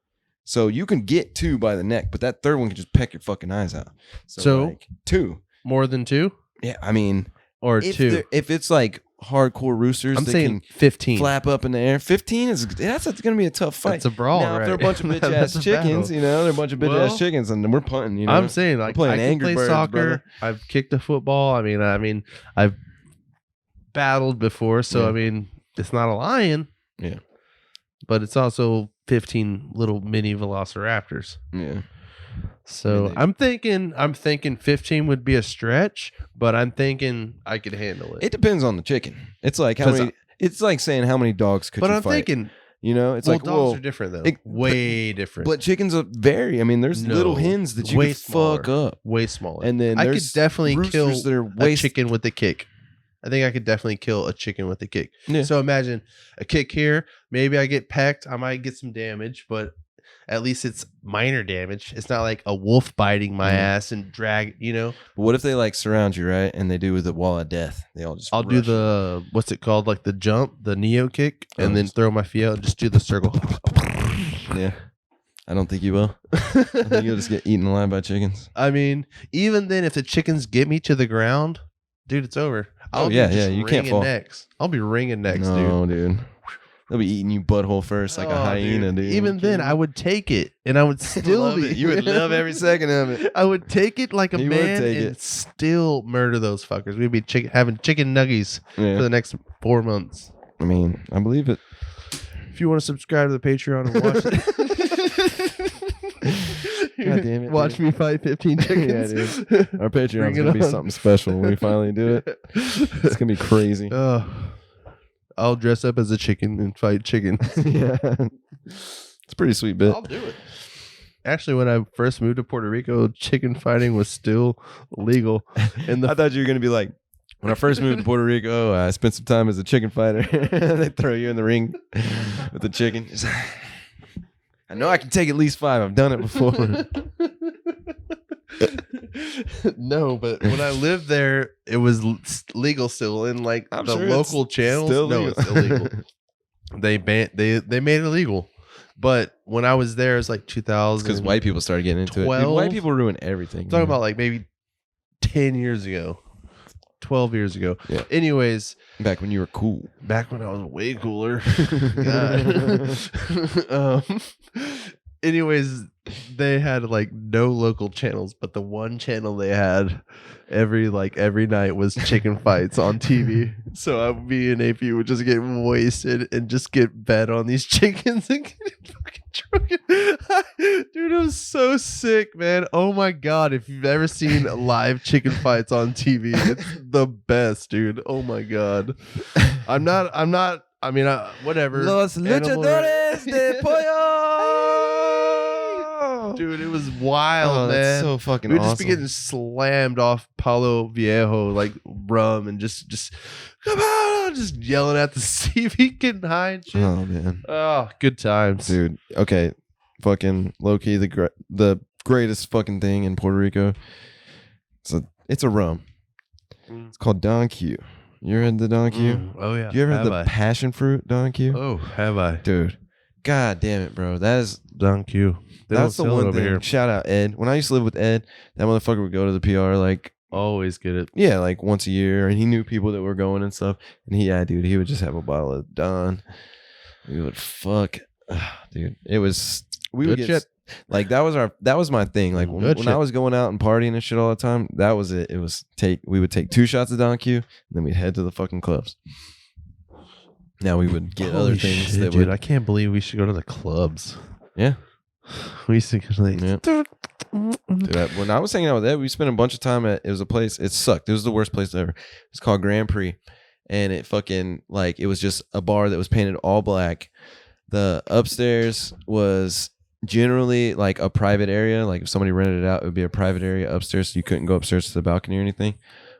So you can get 2 by the neck, but that third one can just peck your fucking eyes out. So like, 2. More than 2? Yeah, I mean, Or if 2? if it's like hardcore roosters, I'm that saying can 15. flap up in the air. 15 that's going to be a tough fight. That's a brawl, Now, if they're a right? bunch of bitch That's ass a chickens, battle. they're a bunch of bitch Well, ass chickens, and we're punting. I'm saying, like, We're I playing can Angry play Birds, soccer. brother. I've kicked a football. I mean, I've battled before, so Yeah. I mean, it's not a lion. Yeah. But it's also 15 little mini velociraptors. Yeah. So I'm thinking 15 would be a stretch, but I'm thinking I could handle it. It depends on the chicken. It's like how many. It's like saying how many dogs could you fight. But I'm thinking, it's well, like dogs are different though. Way different. But chickens are vary. I mean, there's little hens that you can fuck up. Way smaller. And then I could definitely kill a chicken with a kick. I think I could definitely kill a chicken with a kick. Yeah. So imagine a kick here. Maybe I get pecked. I might get some damage, but at least it's minor damage. It's not like a wolf biting my ass and drag, But what if they like surround you, right? And they do with the wall of death. They all just I'll do the, what's it called? Like the jump, the Neo kick, and then throw my feet out and just do the circle. Yeah. I don't think you will. I think you'll just get eaten alive by chickens. I mean, even then, if the chickens get me to the ground, dude, it's over. You can't fall. Necks. I'll be ringing necks, dude. They'll be eating you butthole first like a hyena, dude. Even then, I would take it, and I would still be. You would love every second of it. I would take it like a man and still murder those fuckers. We'd be having chicken nuggies for the next 4 months. I mean, I believe it. If you want to subscribe to the Patreon and watch it. God damn it! Watch me fight 15 chickens. Yeah, dude. Our Patreon's gonna be something special when we finally do it. It's gonna be crazy. I'll dress up as a chicken and fight chickens. Yeah, it's a pretty sweet bit. I'll do it. Actually, when I first moved to Puerto Rico, chicken fighting was still legal. And I thought you were gonna be like, when I first moved to Puerto Rico, I spent some time as a chicken fighter. They throw you in the ring with the chicken. I know I can take at least 5. I've done it before. No, but when I lived there, it was legal still in like the local channels. It's illegal. They made it illegal. But when I was there, it's like 2000. Because white people started getting into it. Dude, white people ruin everything. Talking about like maybe 10 years ago. 12 years ago. Yeah. Anyways. Back when you were cool. Back when I was way cooler. Anyways, they had like no local channels, but the one channel they had every night was chicken fights on TV. So me and AP would just get wasted and just get bet on these chickens and get fucking drunk. Dude, it was so sick, man. Oh my god, if you've ever seen live chicken fights on TV, it's the best, dude. Oh my god. I'm not I mean, whatever. Los luchadores de pollo. Dude, it was wild, man. That's so fucking awesome. We'd just be getting slammed off Palo Viejo like rum and just come on, just yelling at the TV, getting high and shit. Oh man. Oh, good times, dude. Okay, fucking low key the greatest fucking thing in Puerto Rico. It's a rum. It's called Don Q. You ever had the Don Q? Oh yeah. You ever had the passion fruit Don Q? Oh, have I, dude? God damn it, bro. That is Don Q. That's the one thing. Here. Shout out Ed. When I used to live with Ed, that motherfucker would go to the PR like always get it. Yeah, like once a year, and he knew people that were going and stuff. And he would just have a bottle of Don. We would fuck, dude. It was we would get shit. Like that was my thing. Like when I was going out and partying and shit all the time, that was it. It was we would take 2 shots of Don Q, and then we'd head to the fucking clubs. Now we would get other things that dude, I can't believe we should go to the clubs. Yeah. We used to like, Dude, when I was hanging out with Ed, we spent a bunch of time at, it was a place, it sucked. It was the worst place ever. It's called Grand Prix. And it fucking, like, it was just a bar that was painted all black. The upstairs was generally like a private area. Like if somebody rented it out, it would be a private area upstairs. So you couldn't go upstairs to the balcony or anything.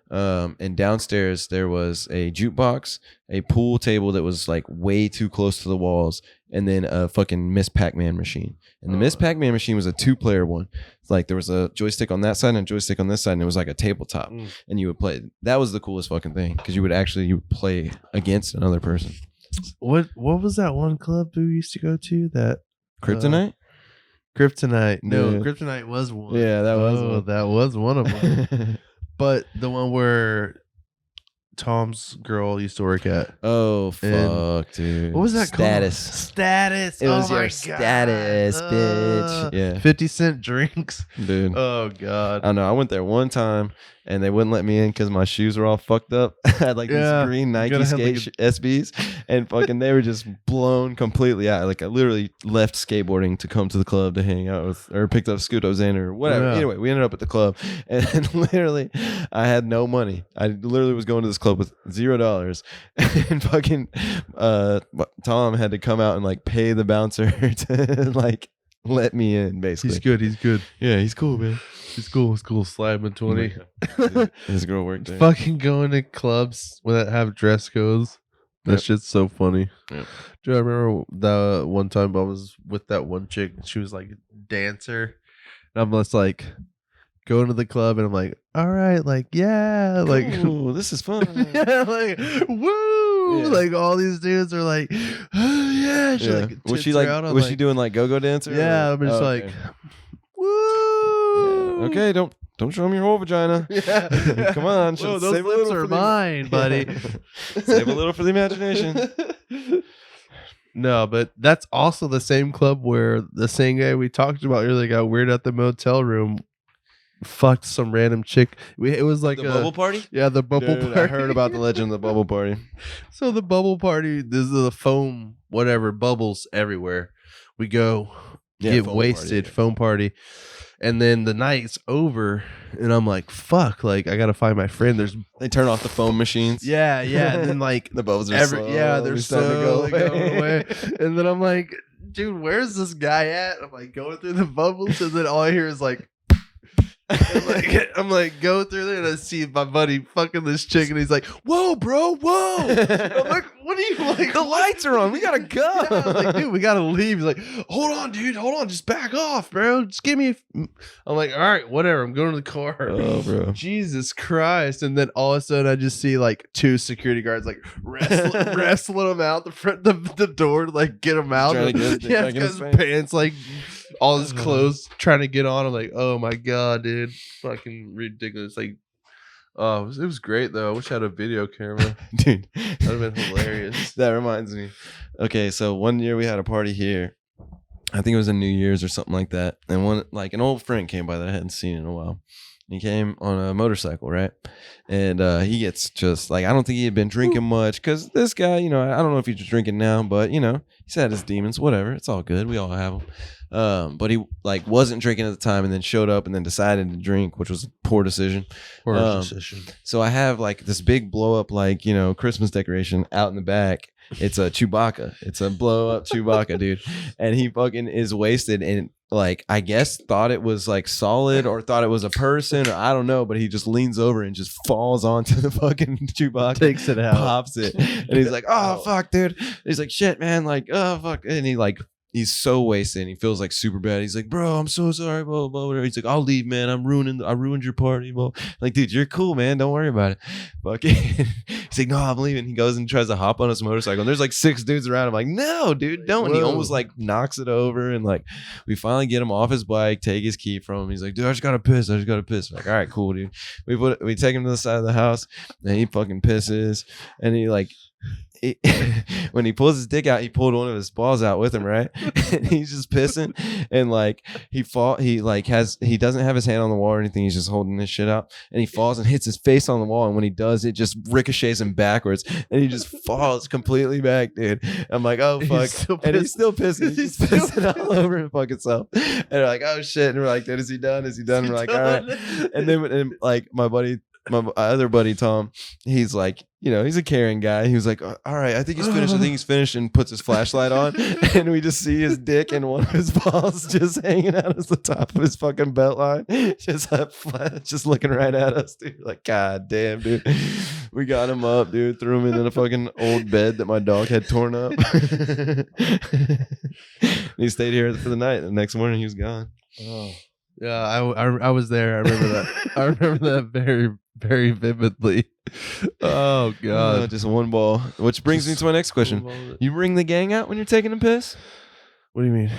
And downstairs there was a jukebox, a pool table that was like way too close to the walls, and then a fucking Miss Pac-Man machine. And the Miss Pac-Man machine was a 2-player one. It's like there was a joystick on that side and a joystick on this side, and it was like a tabletop. And you would play. That was the coolest fucking thing because you would play against another person. What was that one club we used to go to? That Kryptonite? Kryptonite. No, Yeah. Kryptonite was one. Yeah, that was that was one of them. But the one where Tom's girl used to work at. Oh fuck, dude! What was that Status. called? Status. It was my your God. status, bitch. Yeah, 50-cent drinks, dude. Oh God. I don't know. I went there one time and they wouldn't let me in because my shoes were all fucked up. I had like these green Nike skate SBs, and fucking they were just blown completely out. Like I literally left skateboarding to come to the club to hang out with, or picked up Scoot I was in, or whatever. Yeah. Anyway, we ended up at the club, and literally I had no money. I literally was going to this club with $0, and fucking Tom had to come out and like pay the bouncer to like let me in. Basically, He's good. Yeah, he's cool, man. He's cool. Slime in 20. His girl worked there. Fucking going to clubs that have dress codes. That shit's so funny. Yep. Do I remember the one time I was with that one chick? She was like a dancer, and I'm just like going to the club, and I'm like, all right, like yeah, like ooh, this is fun. yeah, like woo, yeah. Like all these dudes are like, oh yeah. She like was she like out, was she doing like go-go dancer? Yeah, I'm just like, woo. Yeah. Okay, don't show me your whole vagina. Yeah. Come on, whoa, those lips are mine, buddy. Save a little for the imagination. No, but that's also the same club where the same guy we talked about earlier got weird at the motel room. Fucked some random chick. It was like the bubble party. Yeah, the bubble party. I heard about the legend of the bubble party. So the bubble party, there's the foam, whatever, bubbles everywhere. We go get wasted, foam party. And then the night's over, and I'm like, "Fuck!" Like I gotta find my friend. They turn off the foam machines. Yeah, and then like the bubbles are they're slowly going away. And then I'm like, "Dude, where's this guy at?" I'm like going through the bubbles, and then all I hear is like. I'm like, go through there, and I see my buddy fucking this chick, and he's like, "Whoa, bro, whoa!" I'm like, "What are you like? The lights are on. We gotta go." Yeah, I was like, "Dude, we gotta leave." He's like, "Hold on, dude, just back off, bro. Just give me." I'm like, "All right, whatever. I'm going to the car." Oh, bro, Jesus Christ! And then all of a sudden, I just see like 2 security guards like wrestling him out the front the door to like get him out. Trying to get his pants like. All his clothes trying to get on. I'm like, oh my God, dude. Fucking ridiculous. Like, oh, it was great though. I wish I had a video camera. Dude. That would have been hilarious. That reminds me. Okay, so one year we had a party here. I think it was a New Year's or something like that. And one like an old friend came by that I hadn't seen in a while. He came on a motorcycle, right? And he gets just like, I don't think he had been drinking much because this guy, you know, I don't know if he's drinking now, but you know, he's had his demons, whatever. It's all good. We all have them. But he like wasn't drinking at the time and then showed up and then decided to drink, which was a poor decision. So I have like this big blow up, like, you know, Christmas decoration out in the back. It's a Chewbacca. It's a blow up Chewbacca, dude. And he fucking is wasted and like, I guess thought it was like solid or thought it was a person or I don't know, but he just leans over and just falls onto the fucking Chewbacca. Takes it out. Pops it. And he's like, oh, fuck, dude. He's like, shit, man. Like, oh, fuck. And he like, he's so wasted. And he feels like super bad. He's like, bro, I'm so sorry. Blah, blah, blah. He's like, I'll leave, man. I ruined your party. Blah. Like, dude, you're cool, man. Don't worry about it. Fucking. He's like, no, I'm leaving. He goes and tries to hop on his motorcycle. And there's like 6 dudes around. I'm like, no, dude, don't. And he almost like knocks it over. And like, we finally get him off his bike, take his key from him. He's like, dude, I just got to piss. I'm like, all right, cool, dude. We take him to the side of the house and he fucking pisses. And he like, when he pulls his dick out, he pulled one of his balls out with him, right? And he's just pissing, and like he doesn't have his hand on the wall or anything. He's just holding this shit out, and he falls and hits his face on the wall. And when he does, it just ricochets him backwards, and he just falls completely back, dude. I'm like, oh fuck, and he's still pissing. He's pissing all over his fucking self. And we're like, oh shit, and we're like, dude, is he done? And we're like, all right. And then like my other buddy Tom, he's like, you know, he's a caring guy. He was like, all right, I think he's finished, and puts his flashlight on, and we just see his dick and one of his balls just hanging out as the top of his fucking belt line, just looking right at us, dude. Like, god damn, dude. We got him up, dude. Threw him in a fucking old bed that my dog had torn up. He stayed here for the night. The next morning, he was gone. Oh. Yeah, I was there. I remember that. I remember that very, very vividly. Oh god, just one ball. Which brings me to my next question: you bring the gang out when you're taking a piss? What do you mean?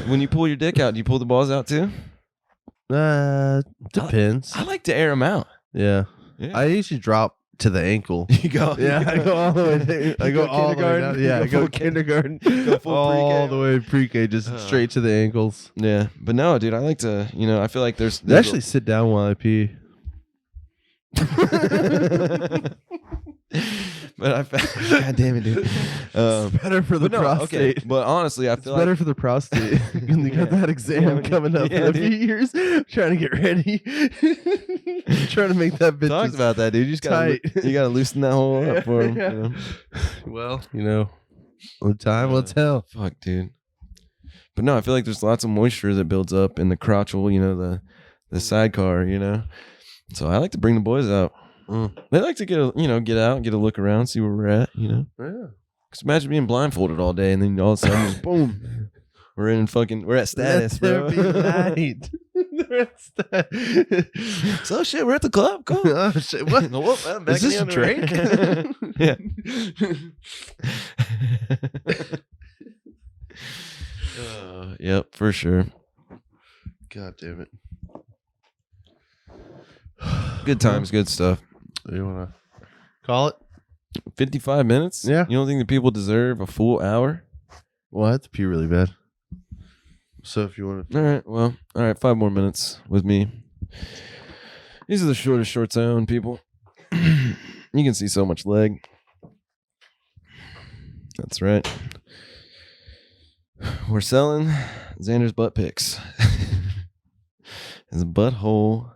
When you pull your dick out, do you pull the balls out too? Depends. I like to air them out. Yeah. I usually drop to the ankle. You go, I go all the way. I go all the way down. Yeah, I go kindergarten, go full all pre-K. the way pre-K, just straight to the ankles. Yeah, but no, dude, I like to. I feel like there's actually sit down while I pee. But God damn it, dude. It's better for the prostate. Okay. But honestly, I feel better for the prostate. You got that exam coming up in a few years. Trying to get ready. Trying to make that bitch. Talked about that, dude. You just gotta loosen that hole up for him. Well, the time will tell. Fuck, dude. But no, I feel like there's lots of moisture that builds up in the crotchal, the sidecar, So I like to bring the boys out. They like to get out, get a look around, see where we're at, Yeah. Because imagine being blindfolded all day and then all of a sudden, just, boom, we're at status, bro. We're at status. So shit, we're at the club. Cool. Oh shit! What? Is this a drink? Yeah. Yep, for sure. God damn it. Good times, good stuff. You want to call it? 55 minutes? Yeah. You don't think the people deserve a full hour? Well, I have to pee really bad. So if you want to... All right, 5 more minutes with me. These are the shortest shorts I own, people. You can see so much leg. That's right. We're selling Xander's butt pics. It's a butthole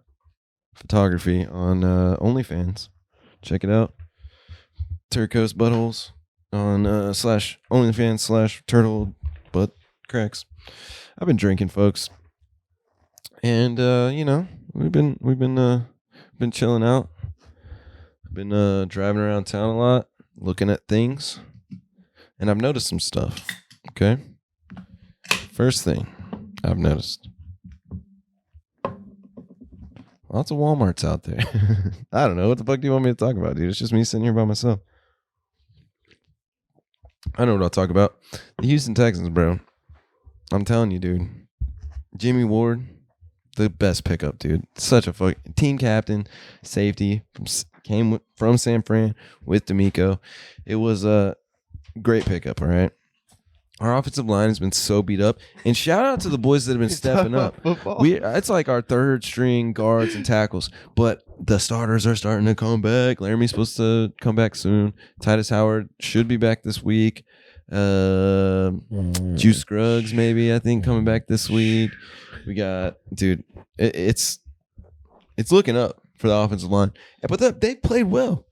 photography on OnlyFans. Check it out. Turquoise buttholes on /OnlyFans /turtle butt cracks. I've been drinking, folks, and we've been chilling out. I've been driving around town a lot, looking at things, and I've noticed some stuff. Okay, first thing I've noticed. Lots of Walmarts out there. I don't know. What the fuck do you want me to talk about, dude? It's just me sitting here by myself. I know what I'll talk about. The Houston Texans, bro. I'm telling you, dude. Jimmy Ward, the best pickup, dude. Such a fucking team captain, safety, came from San Fran with D'Amico. It was a great pickup, all right? Our offensive line has been so beat up. And shout out to the boys that have been stepping up. It's like our third string guards and tackles. But the starters are starting to come back. Laramie's supposed to come back soon. Titus Howard should be back this week. Juice Scruggs, maybe, I think, coming back this week. We got, dude, it's looking up for the offensive line. But they played well.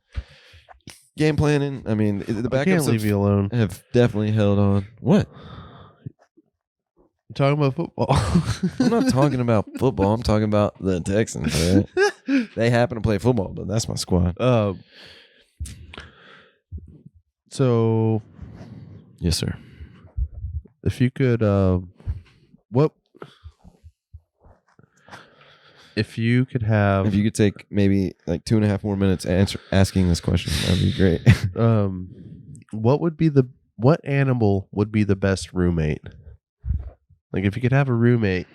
Game planning. I mean, the backups can't leave you alone. Have definitely held on. What? I'm talking about football. I'm not talking about football. I'm talking about the Texans. Right? They happen to play football, but that's my squad. So, yes, sir. If you could, if you could take maybe like 2.5 more minutes asking this question, that'd be great. what animal would be the best roommate? Like, if you could have a roommate,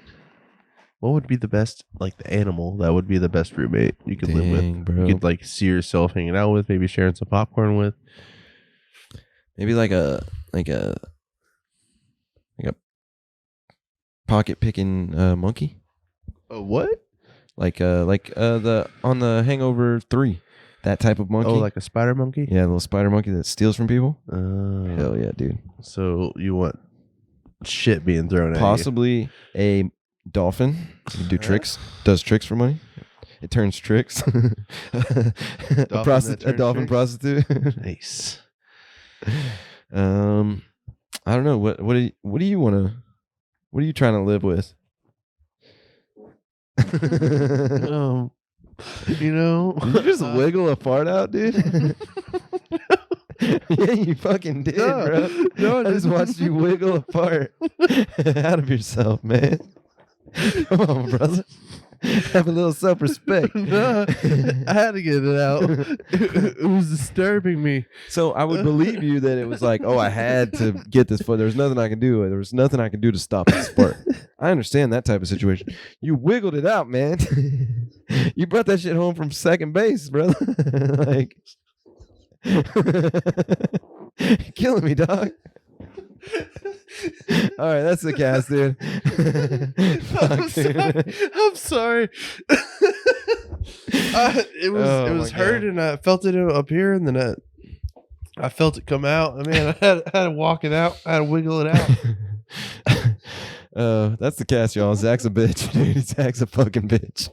what would be the best, like, the animal that would be the best roommate you could live with? Bro. You could, like, see yourself hanging out with, maybe sharing some popcorn with. Maybe like a pocket picking monkey. A what? Like the on the Hangover 3, that type of monkey. Oh, like a spider monkey? Yeah, a little spider monkey that steals from people. Oh. Hell yeah, dude. So you want shit being thrown at you. Possibly a dolphin. Does tricks for money. It turns tricks. A dolphin prostitute. Nice. I don't know. What do you want to? What are you trying to live with? Did you just wiggle a fart out, dude? Yeah, you fucking did, bro. No, I just watched you wiggle a fart out of yourself, man. Come on, brother. Have a little self-respect. No, I had to get it out. It was disturbing me. So I would believe you that it was like, oh, I had to get this fart. There was nothing I could do. There was nothing I could do to stop this fart. I understand that type of situation. You wiggled it out, man. You brought that shit home from second base, brother. Like, killing me, dog. All right, that's the cast, dude. I'm sorry. It was hurt, and I felt it up here, and then I felt it come out. I mean, I had to walk it out. I had to wiggle it out. That's the cast, y'all. Zach's a bitch, dude. Zach's a fucking bitch.